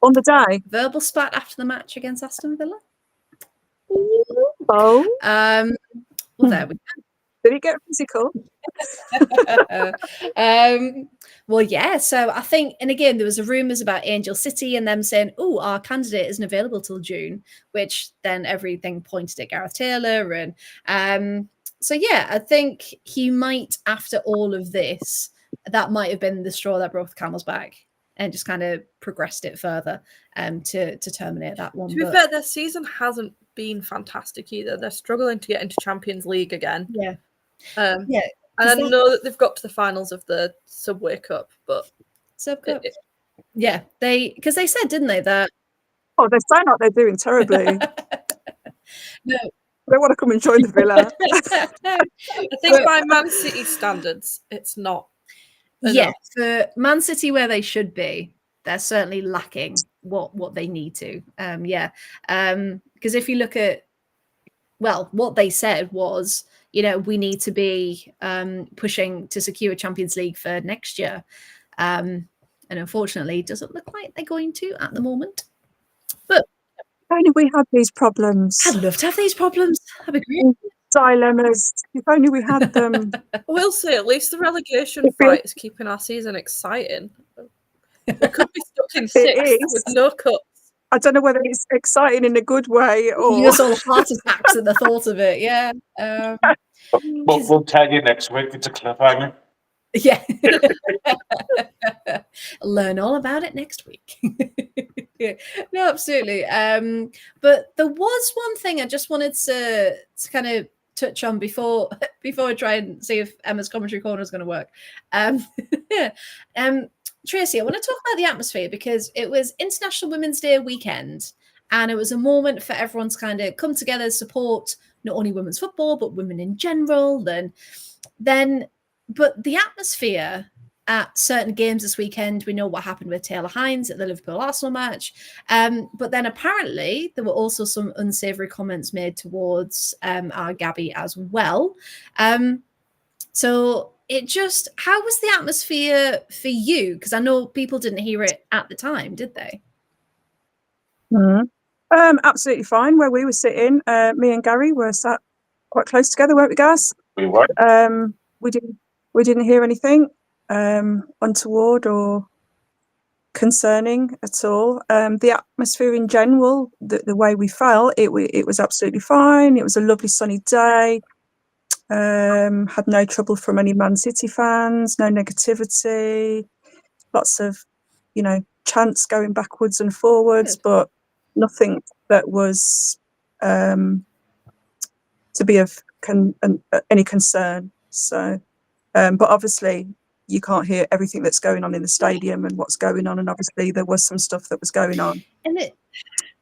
On the day? Verbal spat after the match against Aston Villa. Oh. Well, there we go. Did it get physical? Well, yeah. So I think, and again, there was a rumours about Angel City and them saying, "Oh, our candidate isn't available till June," which then everything pointed at Gareth Taylor. And so, yeah, I think he might, after all of this, that might have been the straw that broke the camel's back and just kind of progressed it further to terminate that one. To be fair, their season hasn't been fantastic either. They're struggling to get into Champions League again. Yeah. And I know that they've got to the finals of the Subway Cup, but yeah, because they said, didn't they, that they sound like they're doing terribly. No, they want to come and join the Villa. I think by Man City standards, it's not enough. Yeah, for Man City where they should be, they're certainly lacking what they need to. Because if you look at, well, what they said was, we need to be pushing to secure Champions League for next year. And unfortunately, it doesn't look like they're going to at the moment. But if only we had these problems. I'd love to have these problems. That'd be great. Dilemmas. If only we had them. We'll see. At least the relegation fight is keeping our season exciting. We could be stuck in sixth with no cups. I don't know whether it's exciting in a good way or just all heart attacks at the thought of it. Yeah. We'll tell you next week. It's a cliffhanger. Yeah. Learn all about it next week. Yeah. No, absolutely. But there was one thing I just wanted to kind of touch on before I try and see if Emma's commentary corner is going to work. Tracy, I want to talk about the atmosphere because it was International Women's Day weekend, and it was a moment for everyone to kind of come together, support not only women's football but women in general. But the atmosphere at certain games this weekend, we know what happened with Taylor Hines at the Liverpool-Arsenal match. But then apparently there were also some unsavoury comments made towards our Gabby as well. So how was the atmosphere for you? Because I know people didn't hear it at the time, did they? Absolutely fine. Where we were sitting, me and Gary were sat quite close together, weren't we, guys? We were. We didn't hear anything untoward or concerning at all. The atmosphere in general, the way we felt, it was absolutely fine. It was a lovely sunny day. Had no trouble from any Man City fans, no negativity, lots of, chants going backwards and forwards, but nothing that was to be of any concern. So, but obviously you can't hear everything that's going on in the stadium and what's going on, and obviously there was some stuff that was going on.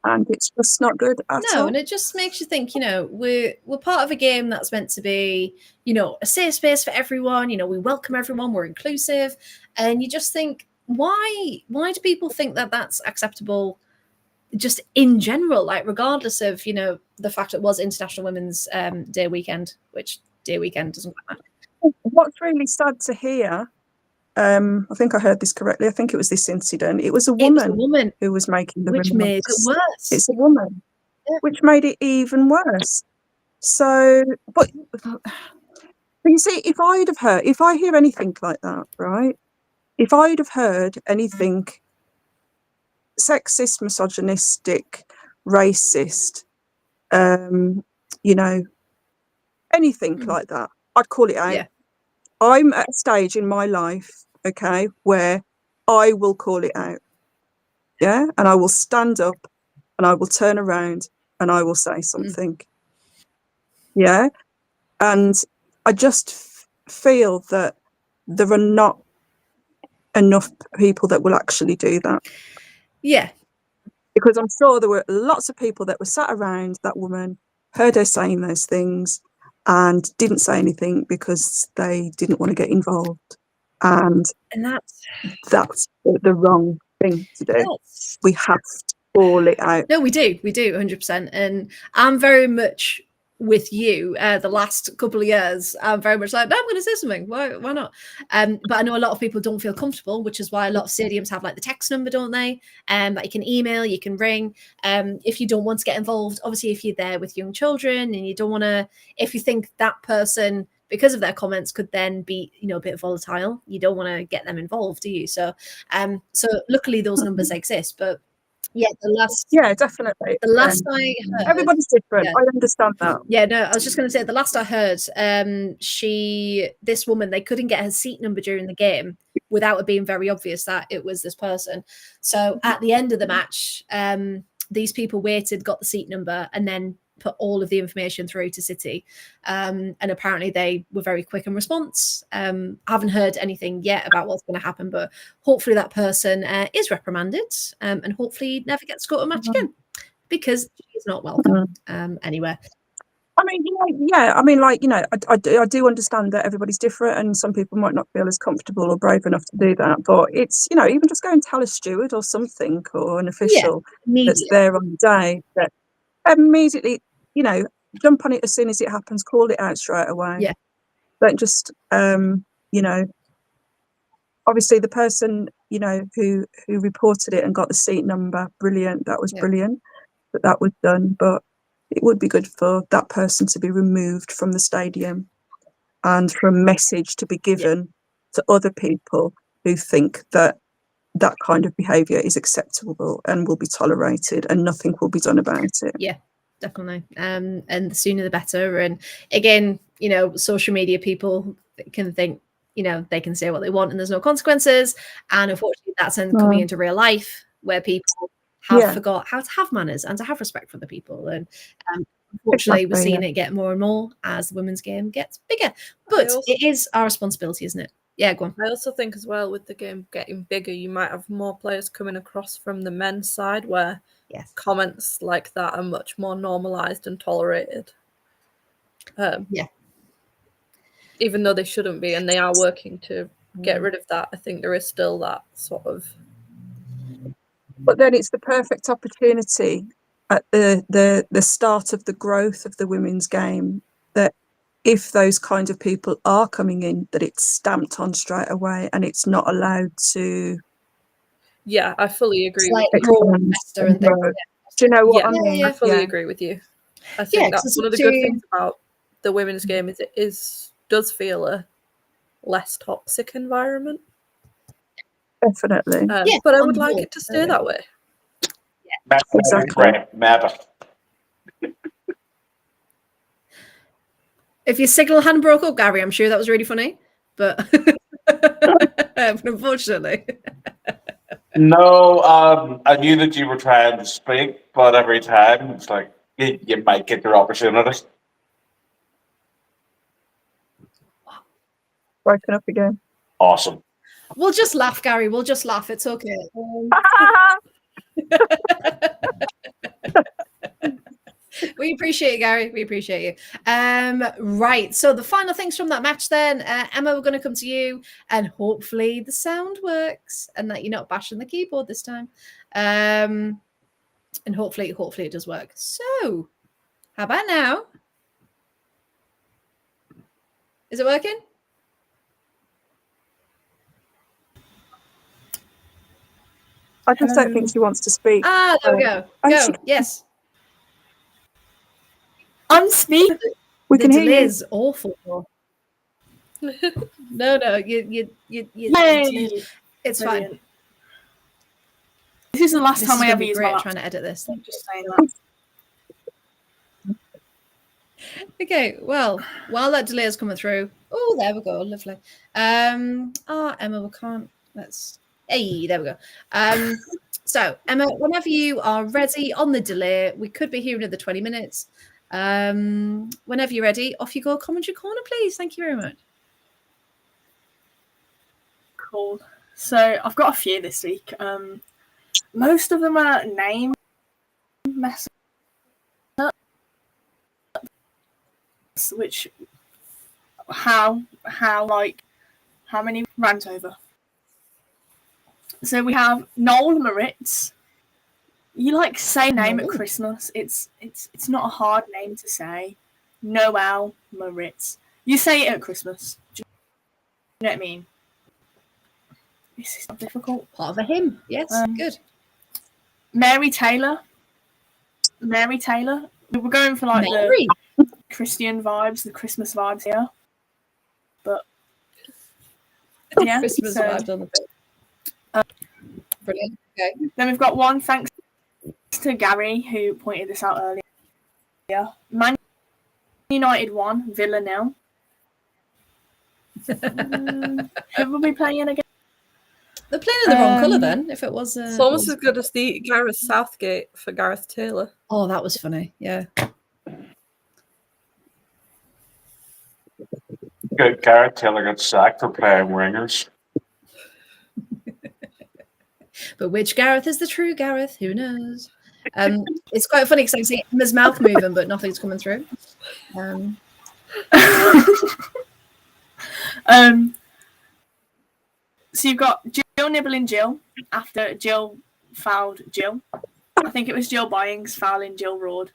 And it's just not good at all. No, and it just makes you think, we're part of a game that's meant to be, a safe space for everyone. We welcome everyone, we're inclusive. And you just think, why do people think that that's acceptable just in general, like regardless of, the fact it was International Women's Day weekend, which day weekend doesn't matter. What's really sad to hear, I think I heard this correctly. I think it was this incident. It was a woman who was making the which remarks. made it worse. It's a woman, which made it even worse. So, but you see, if I hear anything like that, right? If I'd have heard anything sexist, misogynistic, racist, anything like that, I'd call it out. Yeah. I'm at a stage in my life, okay, where I will call it out. Yeah. And I will stand up and I will turn around and I will say something. Yeah. And I just feel that there are not enough people that will actually do that. Yeah. Because I'm sure there were lots of people that were sat around that woman, heard her saying those things, and didn't say anything because they didn't want to get involved. And that's the wrong thing to do. We have to call it out. No, we do 100%. And I'm very much with you. The last couple of years, I'm very much like, no, I'm going to say something. Why not? But I know a lot of people don't feel comfortable, which is why a lot of stadiums have like the text number, don't they? That you can email, you can ring. If you don't want to get involved, obviously, if you're there with young children and you don't want to, if you think that person, because of their comments, could then be, a bit volatile, you don't want to get them involved, do you? So, luckily those numbers exist, but definitely. The last I heard, everybody's different. I understand that. Yeah, no, I was just going to say the last I heard, this woman, they couldn't get her seat number during the game without it being very obvious that it was this person. So at the end of the match, these people waited, got the seat number, and then put all of the information through to City. And apparently they were very quick in response. I haven't heard anything yet about what's going to happen, but hopefully that person is reprimanded and hopefully never gets to go to a match again, because she's not welcome anywhere. I mean, I mean, I do understand that everybody's different and some people might not feel as comfortable or brave enough to do that. But it's, even just go and tell a steward or something, or an official that's there on the day, that immediately, jump on it as soon as it happens, call it out straight away. Yeah. Don't just, obviously the person, who reported it and got the seat number, brilliant. That was brilliant that was done. But it would be good for that person to be removed from the stadium and for a message to be given to other people who think that that kind of behaviour is acceptable and will be tolerated and nothing will be done about it. Yeah, definitely. And the sooner the better. And again, social media people can think, they can say what they want and there's no consequences. And unfortunately, that's coming into real life where people have forgot how to have manners and to have respect for the people. And unfortunately, we're seeing it get more and more as the women's game gets bigger. But it is our responsibility, isn't it? Yeah, go on. I also think as well, with the game getting bigger, you might have more players coming across from the men's side where comments like that are much more normalised and tolerated. Even though they shouldn't be, and they are working to get rid of that, I think there is still that sort of... But then it's the perfect opportunity at the start of the growth of the women's game, that if those kind of people are coming in, that it's stamped on straight away and it's not allowed to... Yeah, I fully agree with you. Do you know what I mean? I fully agree with you. I think that's one of the good things about the women's game is it does feel a less toxic environment. Definitely. But I would like it to stay that way. Exactly. If your signal hadn't broke up, Gary, I'm sure that was really funny. But unfortunately. No, I knew that you were trying to speak, but every time it's like you might get your opportunity. Broken up again. Awesome. We'll just laugh, Gary. We'll just laugh. It's okay. We appreciate you, Gary. We appreciate you. Right. So the final things from that match then, Emma, we're going to come to you, and hopefully the sound works and that you're not bashing the keyboard this time. And hopefully it does work. So how about now? Is it working? I just don't think she wants to speak. Ah, there we go. Go. Yes. I'm speaking. We can hear you. The delay is awful. No, you it's fine. This is the last time I ever use my laptop. Trying to edit this. I'm just saying that. Okay, well, while that delay is coming through, oh, there we go, lovely. Emma, we can't. Hey, there we go. So Emma, whenever you are ready on the delay, we could be here another 20 minutes. Whenever you're ready, off you go. Commentary corner, please. Thank you very much. Cool. So I've got a few this week. Most of them are name mess up, which how many rant over. So we have Noel Moritz. You like say name at Christmas. It's not a hard name to say. Noel Moritz. You say it at Christmas. Do you know what I mean? This is not difficult. Part of a hymn. Yes, good. Mary Taylor. Mary Taylor. We're going for like Mary. the Christian vibes, the Christmas vibes here. But yeah, Christmas vibes on the page. Brilliant. Okay. Then we've got one thanks to Gary who pointed this out earlier. Man United 1, Villa 0. Who will be playing again? They're playing in the wrong colour then. If it was, it's almost as good as the Gareth Southgate for Gareth Taylor. Oh, that was funny. Yeah. Gareth Taylor got sacked for playing wingers. But which Gareth is the true Gareth? Who knows? It's quite funny because I can see Emma's mouth moving, but nothing's coming through. So you've got Jill nibbling Jill after Jill fouled Jill. I think it was Jill Byings fouling Jill Roard.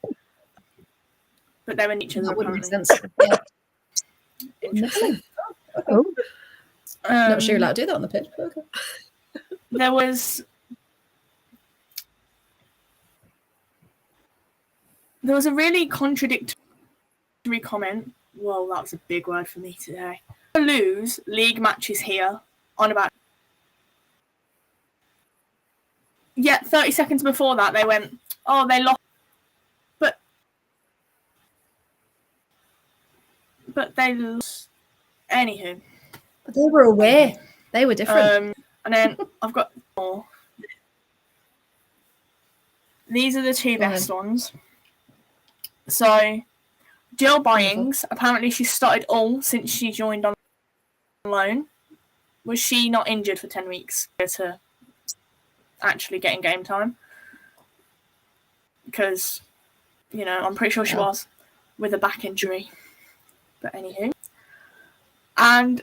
But they were in each other That would make apparently. sense. Yeah. Interesting. Oh, Not sure you're allowed to do that on the pitch. But okay. There was a really contradictory comment. Whoa, that was a big word for me today. Lose league matches here on about. Yeah, 30 seconds before that they went, oh, they lost. But they lost. Anywho. But they were away. They were different. And then I've got more. These are the two best ones. So, Jill Byings, apparently she started all since she joined on loan. Was she not injured for 10 weeks to actually getting game time? Because, I'm pretty sure she was with a back injury. But anywho. And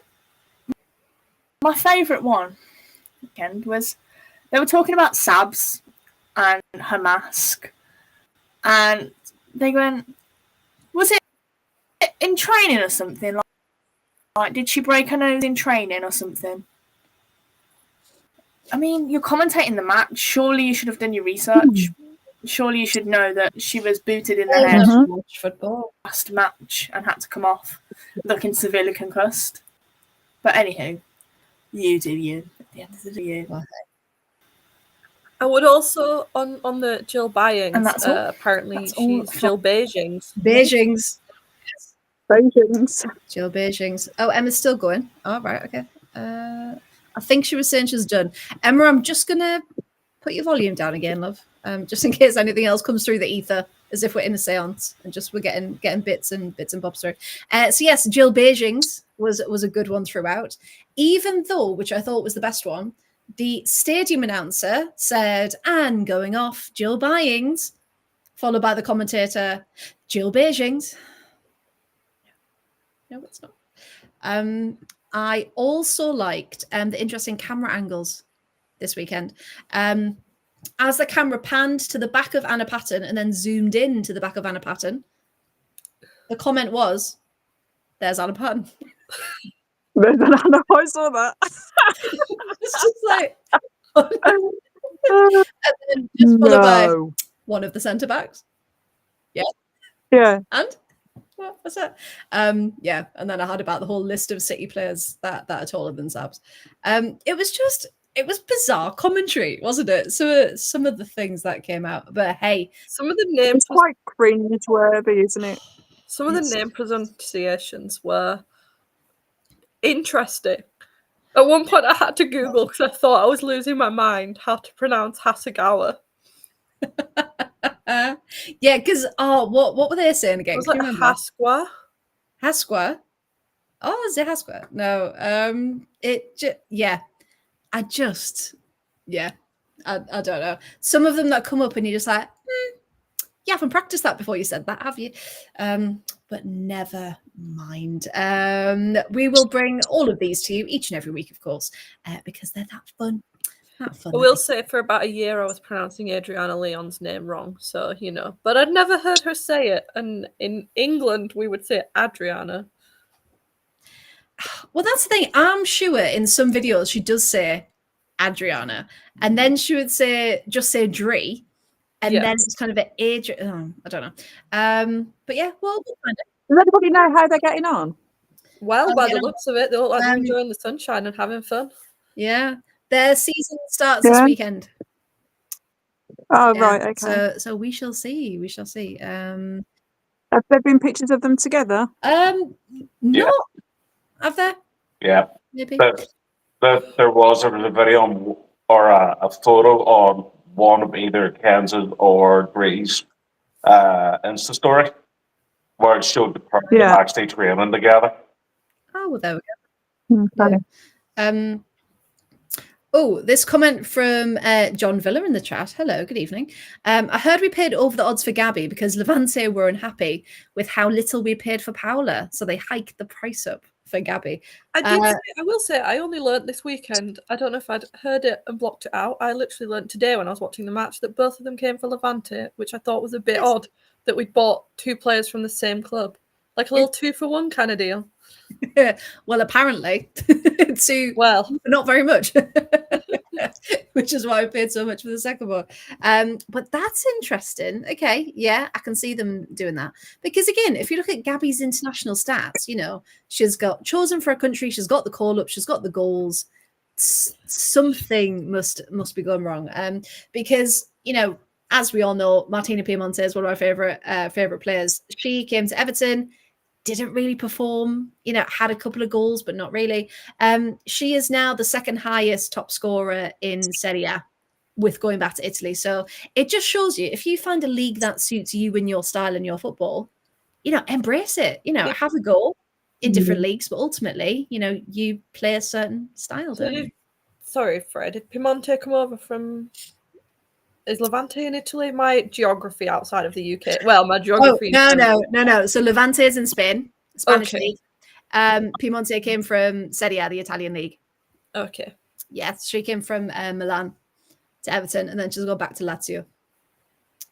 my favourite one was they were talking about Sabs and her mask. And they went, was it in training or something? Like, did she break her nose in training or something? I mean, you're commentating the match. Surely you should have done your research. Surely you should know that she was booted in the head last match and had to come off looking severely concussed. But anywho, you do you. At the end of the day, you. I would also, on the Jill Byings, And that's all. apparently That's all. she's Jill Beijings. Beijings. Beijings. Jill Beijings. Oh, Emma's still going. Oh, right, okay. I think she was saying she's done. Emma, I'm just going to put your volume down again, love. Just in case anything else comes through the ether, as if we're in a seance and just we're getting bits and bobs through. So yes, Jill Beijings was a good one throughout. Even though, which I thought was the best one, the stadium announcer said, and going off, Jill Byings, followed by the commentator, Jill Beijings. No, it's not. I also liked the interesting camera angles this weekend. As the camera panned to the back of Anna Patten and then zoomed in to the back of Anna Patten, the comment was, there's Anna Patten. There's an Anna. I saw that. It's just like, and then just followed by one of the centre backs. Yeah. And what was that? Yeah, and then I had about the whole list of City players that are taller than Sabs. It was bizarre commentary, wasn't it? So some of the things that came out, but hey, some of the names it's quite cringe-worthy, isn't it? Some of the name pronunciations were interesting. At one point, I had to Google because I thought I was losing my mind how to pronounce Hasegawa. Yeah, because what were they saying again? It was like Hasqua. Hasqua. Oh, is it Hasqua? No. I just, yeah, I don't know. Some of them that come up and you're just like, you haven't practiced that before you said that, have you? But never mind. We will bring all of these to you each and every week, of course, because they're that fun. I will say for about a year I was pronouncing Adriana Leon's name wrong, so you know. But I'd never heard her say it, and in England we would say Adriana. Well, that's the thing. I'm sure in some videos she does say Adriana, and then she would just say Dre, and then it's kind of an age. I don't know. But yeah, well, we'll find it. Does anybody know how they're getting on? Well, by the looks of it, they look like they're enjoying the sunshine and having fun. Yeah, their season starts this weekend. Oh, right, okay. So we shall see. We shall see. Have there been pictures of them together? No. Have there? Yeah. Maybe. There was a video or a photo on one of either Kenz's or Bree's Insta story where it showed the person actually training together. Oh, well, there we go. Okay. Yeah. Oh, this comment from John Villa in the chat. Hello, good evening. I heard we paid over the odds for Gabby because Levante were unhappy with how little we paid for Paula, so they hiked the price up for Gabby. I will say, I only learnt this weekend. I don't know if I'd heard it and blocked it out. I literally learnt today when I was watching the match that both of them came for Levante, which I thought was a bit odd that we'd bought two players from the same club. Like a little 2-for-1 kind of deal. Well, apparently, not very much, which is why I paid so much for the second one. But that's interesting. Okay, yeah, I can see them doing that because again, if you look at Gabby's international stats, you know, she's got chosen for a country, she's got the call up, she's got the goals. Something must be going wrong. Because you know, as we all know, Martina Piemonte is one of our favorite players. She came to Everton. Didn't really perform, you know, had a couple of goals, but not really. She is now the second highest top scorer in Serie A with going back to Italy. So it just shows you, if you find a league that suits you and your style and your football, you know, embrace it, you know, have a go in different leagues, but ultimately, you know, you play a certain style, don't you? Sorry, Fred, did Piemonte come over from... Is Levante in Italy? My geography outside of the UK. Well, my geography. No. So Levante is in Spain, Spanish league. Piemonte came from Serie A, the Italian league. Okay. Yes, she came from Milan to Everton, and then she's gone back to Lazio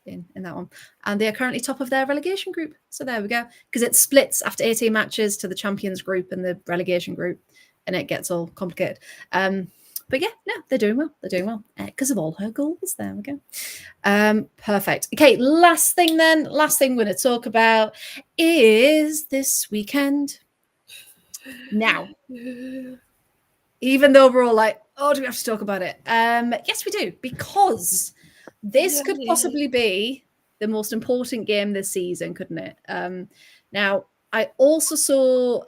in that one. And they are currently top of their relegation group. So there we go. Because it splits after 18 matches to the Champions group and the relegation group, and it gets all complicated. But yeah, no, they're doing well. They're doing well because of all her goals. There we go. Perfect. Okay, last thing we're going to talk about is this weekend. Now, even though we're all like, oh, do we have to talk about it? Yes, we do, because this could possibly be the most important game this season, couldn't it? Now, I also saw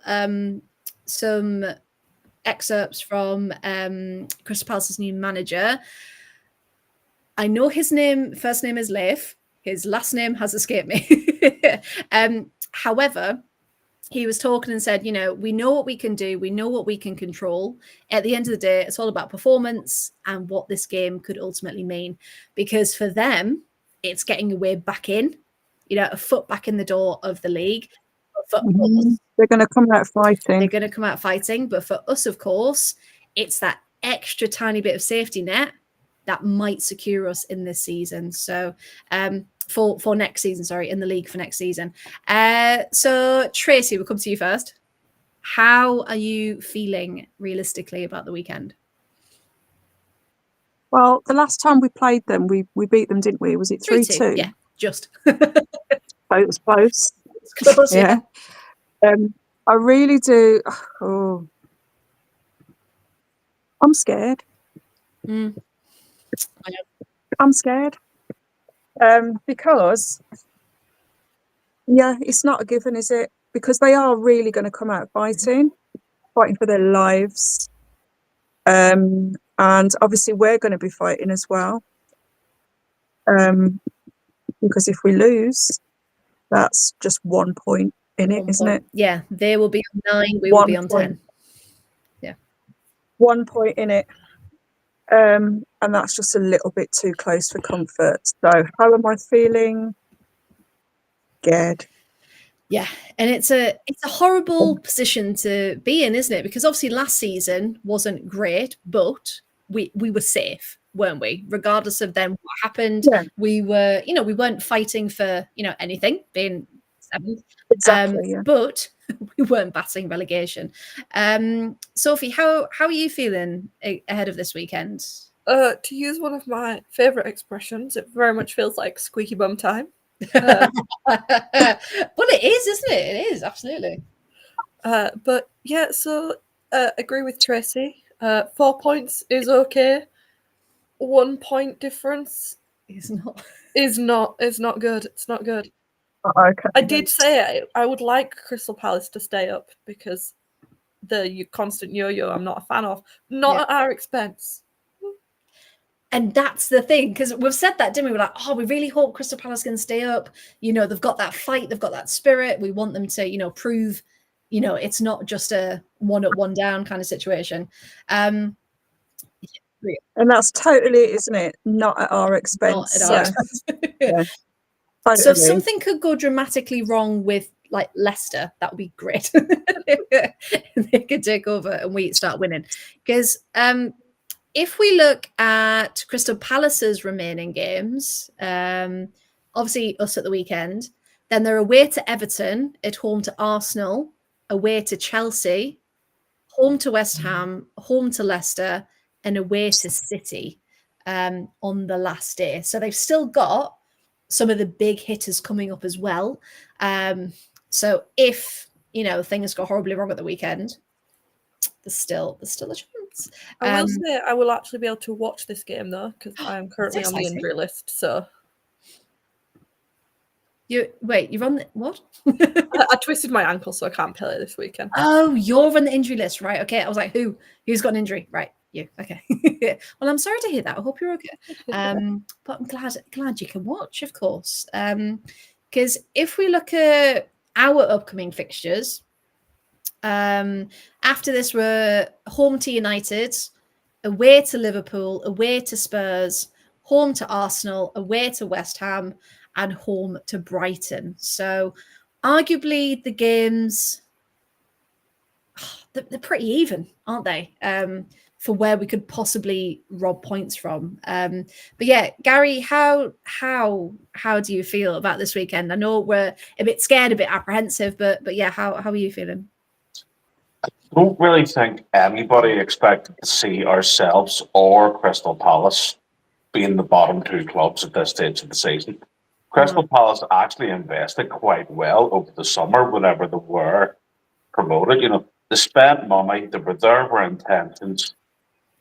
some excerpts from Crystal Palace's new manager. I know his first name is Leif. His last name has escaped me. However, he was talking and said, you know, we know what we can do. We know what we can control. At the end of the day, it's all about performance and what this game could ultimately mean. Because for them, it's getting a way back in, you know, a foot back in the door of the league. For us, they're going to come out fighting. They're going to come out fighting. But for us, of course, it's that extra tiny bit of safety net that might secure us in this season. So for next season, in the league for next season. So Tracy, we'll come to you first. How are you feeling realistically about the weekend? Well, the last time we played them, we beat them, didn't we? Was it 3-2? Yeah, just. So it was close. Close, yeah. I really do. Oh, I'm scared. I'm scared because, it's not a given, is it? Because they are really going to come out fighting for their lives. And obviously we're going to be fighting as well. Because if we lose, that's just 1 point in it, isn't it? Yeah, they will be on 9, we will be on 10. Yeah. 1 point in it. And that's just a little bit too close for comfort. So how am I feeling? Scared. Yeah, and it's a horrible position to be in, isn't it? Because obviously last season wasn't great, but we were safe, weren't we? Regardless of then what happened, Yeah. we were, we weren't fighting for, anything, being seventh. Exactly. Yeah. But we weren't battling relegation. Sophie, how are you feeling ahead of this weekend? To use one of my favourite expressions, it very much feels like squeaky bum time. Well, it is, isn't it? It is, absolutely. But yeah, so agree with Tracy. 4 points is okay. 1 point difference It's not. is not good. It's not good. Okay. I did say I would like Crystal Palace to stay up because the constant yo-yo I'm not a fan of. Not at our expense. And that's the thing, because we've said that, didn't we? We're like, oh, we really hope Crystal Palace can stay up. They've got that fight, they've got that spirit. We want them to, prove, it's not just a one up, one down kind of situation. And that's totally, isn't it? Not at our expense. Not at our expense. Yeah. Totally. So if something could go dramatically wrong with like Leicester, that would be great. They could take over and we start winning. Because if we look at Crystal Palace's remaining games, obviously us at the weekend, then they're away to Everton, at home to Arsenal, away to Chelsea, home to West Ham, home to Leicester, and away to City on the last day. So they've still got some of the big hitters coming up as well. So if, things go horribly wrong at the weekend, there's still a chance. I will say I will actually be able to watch this game though, because I am currently on the exciting. injury list. So you're on the what? I twisted my ankle, so I can't play this weekend. Oh, you're on the injury list, right? Okay, I was like, who's got an injury? Right, you. Okay. Well, I'm sorry to hear that. I hope you're okay. But I'm glad you can watch, of course. Because if we look at our upcoming fixtures, after this, we're home to United, away to Liverpool, away to Spurs, home to Arsenal, away to West Ham, and home to Brighton. So arguably the games, they're pretty even, aren't they? For where we could possibly rob points from. But yeah, Gary, how do you feel about this weekend? I know we're a bit scared, a bit apprehensive, but yeah, how are you feeling? I don't really think anybody expected to see ourselves or Crystal Palace being the bottom two clubs at this stage of the season. Crystal Palace actually invested quite well over the summer whenever they were promoted. They spent money, there were intentions.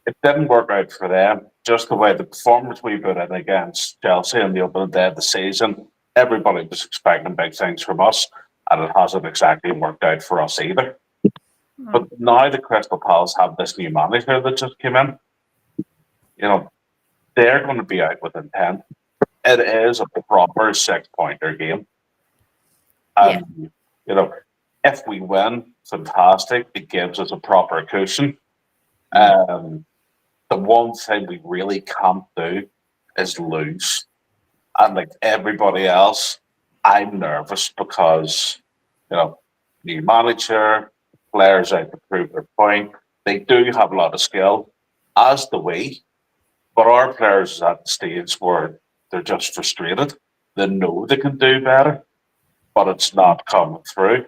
It didn't work out for them. Just the way the performance we put in against Chelsea on the opening day of the season, everybody was expecting big things from us, and it hasn't exactly worked out for us either. But now the Crystal Palace have this new manager that just came in. They're going to be out with intent. It is a proper 6-pointer game. And, if we win, fantastic. It gives us a proper cushion. The one thing we really can't do is lose. And like everybody else, I'm nervous because, new manager, players out to prove their point. They do have a lot of skill, as do we. But our players are at the stage where they're just frustrated. They know they can do better, but it's not coming through.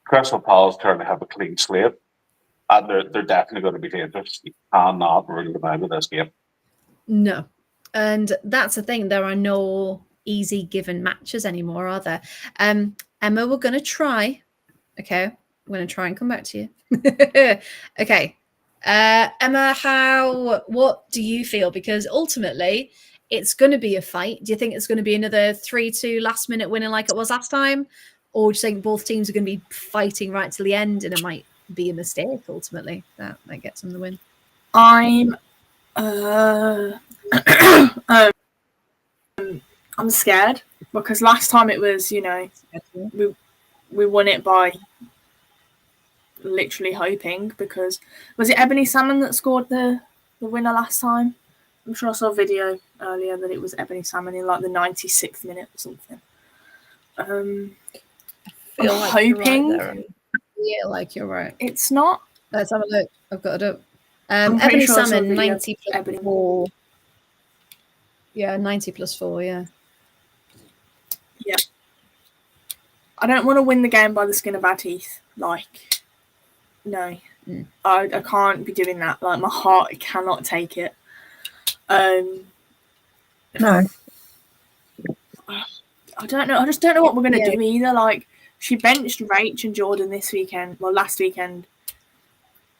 Crystal Palace currently have a clean slate, and they're definitely going to be dangerous. You cannot rule them out of this game. No. And that's the thing. There are no easy given matches anymore, are there? Emma, we're going to try. Okay. I'm going to try and come back to you. Okay. Emma, what do you feel? Because ultimately, it's going to be a fight. Do you think it's going to be another 3-2 last minute winning like it was last time? Or do you think both teams are going to be fighting right to the end and it might be a mistake ultimately that gets them the win? I'm scared because last time it was, we won it by literally hoping, because was it Ebony Salmon that scored the the winner last time. I'm sure I saw a video earlier that it was Ebony Salmon in like the 96th minute or something. I'm like you're right hoping there. Yeah, like you're right. it's not. Let's have a look. I've got it up. I'm pretty Ebony sure I saw a Salmon, video 90 plus Ebony. 4. Yeah, 90 plus 4, yeah. Yeah. I don't want to win the game by the skin of our teeth. Like, no. I can't be doing that. Like, my heart cannot take it. No. I don't know. I just don't know what we're going to do either. Like, she benched Rach and Jordan this weekend. Well, last weekend.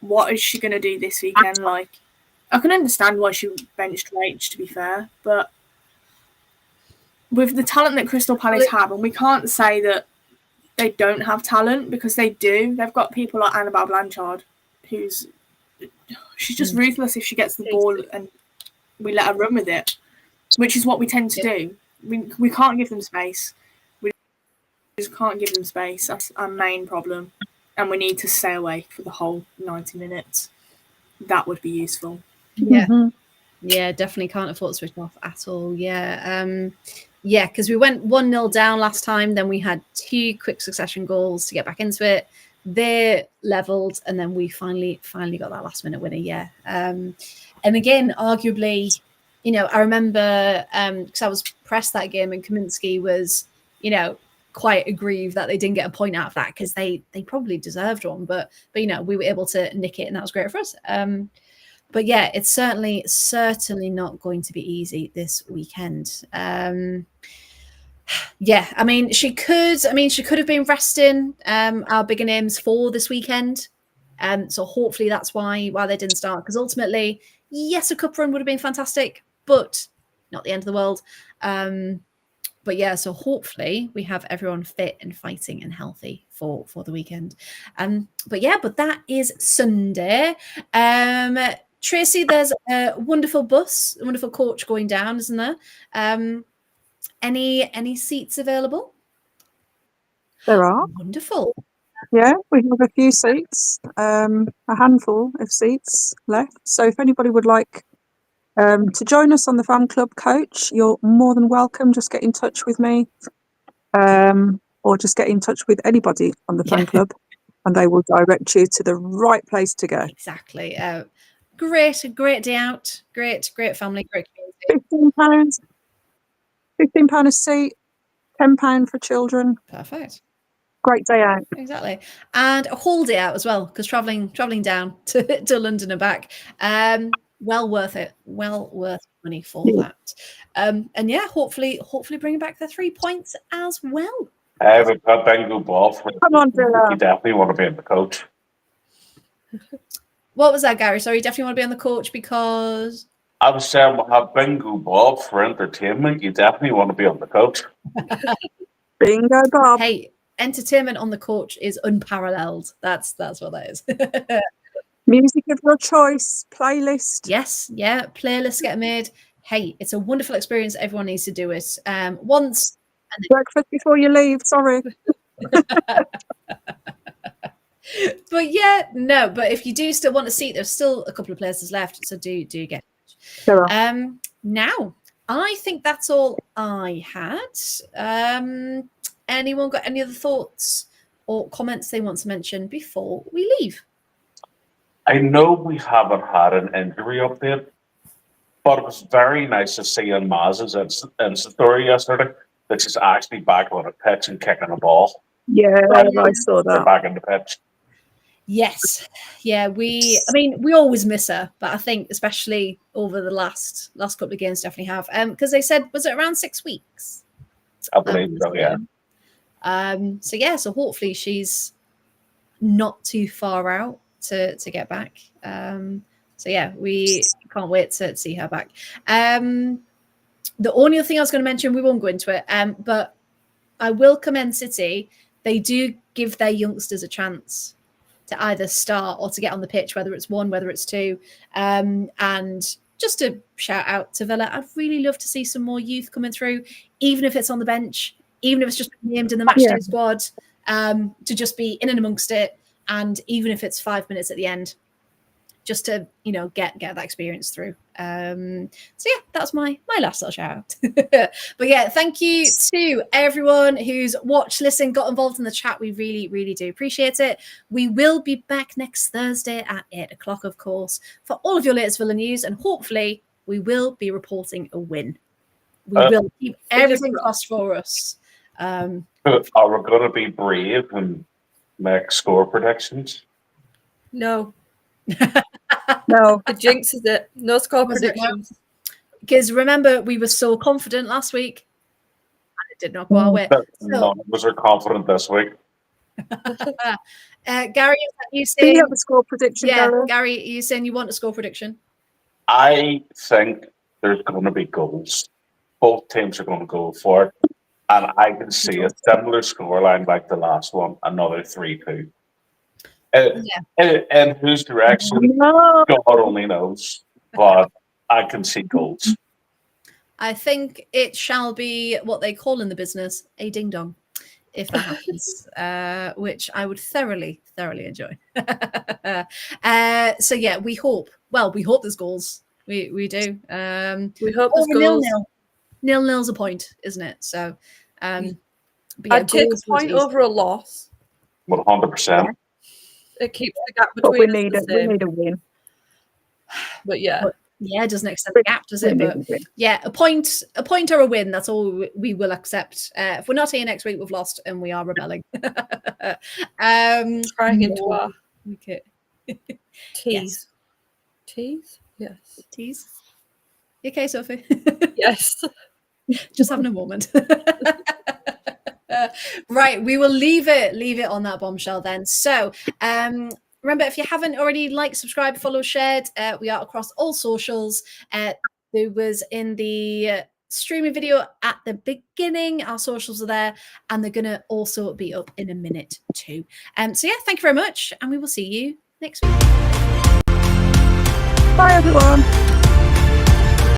What is she going to do this weekend? Like, I can understand why she benched Rach, to be fair. But with the talent that Crystal Palace have, and we can't say that they don't have talent, because they do. They've got people like Annabelle Blanchard, she's just ruthless if she gets the ball and we let her run with it, which is what we tend to do. We can't give them space. We just can't give them space. That's our main problem. And we need to stay away for the whole 90 minutes. That would be useful. Yeah. Mm-hmm. Yeah, definitely can't afford to switch off at all. Yeah. Yeah, because we went 1-0 down last time. Then we had 2 quick succession goals to get back into it. They're leveled, and then we finally got that last minute winner. Yeah. And again, arguably, I remember because I was pressed that game, and Kaminsky was, quite aggrieved that they didn't get a point out of that, because they probably deserved one. But we were able to nick it, and that was great for us. But yeah, it's certainly not going to be easy this weekend. Yeah, I mean, she could have been resting our bigger names for this weekend. So hopefully that's why they didn't start, because ultimately, yes, a cup run would have been fantastic, but not the end of the world. But yeah, so hopefully we have everyone fit and fighting and healthy for the weekend. But that is Sunday. Tracy, there's a wonderful coach going down, isn't there? Any seats available? There are. Wonderful. Yeah, we have a few seats, a handful of seats left. So if anybody would like to join us on the fan club coach, you're more than welcome. Just get in touch with me, or just get in touch with anybody on the fan club, and they will direct you to the right place to go. Exactly. Great day out. Great family. Great community. £15 a seat, £10 for children. Perfect. Great day out. Exactly. And a whole day out as well, because traveling down to London and back. Well worth it. Well worth money for that. And yeah, hopefully bringing back the 3 points as well. We've got Bengal ball. Come on, Villa. You definitely want to be in the coach. What was that, Gary? Sorry, you definitely want to be on the coach because... I was saying we'll have Bingo Bob for entertainment. You definitely want to be on the coach. Bingo Bob. Hey, entertainment on the coach is unparalleled. That's what that is. Music of your choice, playlist. Yes, yeah, playlists get made. Hey, it's a wonderful experience. Everyone needs to do it once. And breakfast before you leave. Sorry. But yeah, no. But if you do still want a seat, there's still a couple of places left. So do get. There are. Now, I think that's all I had. Anyone got any other thoughts or comments they want to mention before we leave? I know we haven't had an injury update, but it was very nice to see on Maz's Insta story yesterday that she's actually back on the pitch and kicking a ball. Yeah, I saw They're that. back in the pitch. Yes. Yeah, we always miss her, but I think especially over the last couple of games definitely have. Because they said, was it around 6 weeks? I believe so, yeah. So hopefully she's not too far out to get back. We can't wait to see her back. The only other thing I was going to mention, we won't go into it, but I will commend City. They do give their youngsters a chance to either start or to get on the pitch, whether it's one, whether it's two. And just to shout out to Villa, I'd really love to see some more youth coming through, even if it's on the bench, even if it's just named in the matchday squad, to just be in and amongst it. And even if it's 5 minutes at the end, just to, you know, get that experience through. So yeah, that's my last little shout out. But yeah, thank you to everyone who's watched, listened, got involved in the chat. We really, really do appreciate it. We will be back next Thursday at 8 o'clock, of course, for all of your latest Villa news, and hopefully we will be reporting a win. We will keep everything crossed for us. Are we going to be brave and make score predictions? No. No. It jinxes it. No score predictions. Because remember, we were so confident last week, and it did not go our way. None of us are confident this week. Gary, you Do saying? you have a score prediction, Yeah, Gary? Gary, are you saying you want a score prediction? I think there's going to be goals. Both teams are going to go for it. And I can see a similar scoreline like the last one, another 3-2. And whose direction, No. God only knows. But I can see goals. I think it shall be what they call in the business a ding dong, if that happens, which I would thoroughly enjoy. So yeah, we hope there's goals. We do. We hope there's goals. 0-0's a point, isn't it? So but yeah, I'd take a goals point was over a loss. 100%. It keeps the gap But between we us the same. need a win. But yeah. yeah, it doesn't extend the gap, does it? But yeah, a point or a win, that's all we will accept. If we're not here next week, we've lost and we are rebelling. Trying into our okay. teas. Teas? Yes. Tease. You okay, Sophie? Yes. Just having a moment. Right, we will leave it on that bombshell then. So remember, if you haven't already liked, subscribed, followed, shared, we are across all socials. There was in the streaming video at the beginning, our socials are there, and they're gonna also be up in a minute too. So yeah, thank you very much, and we will see you next week. Bye everyone.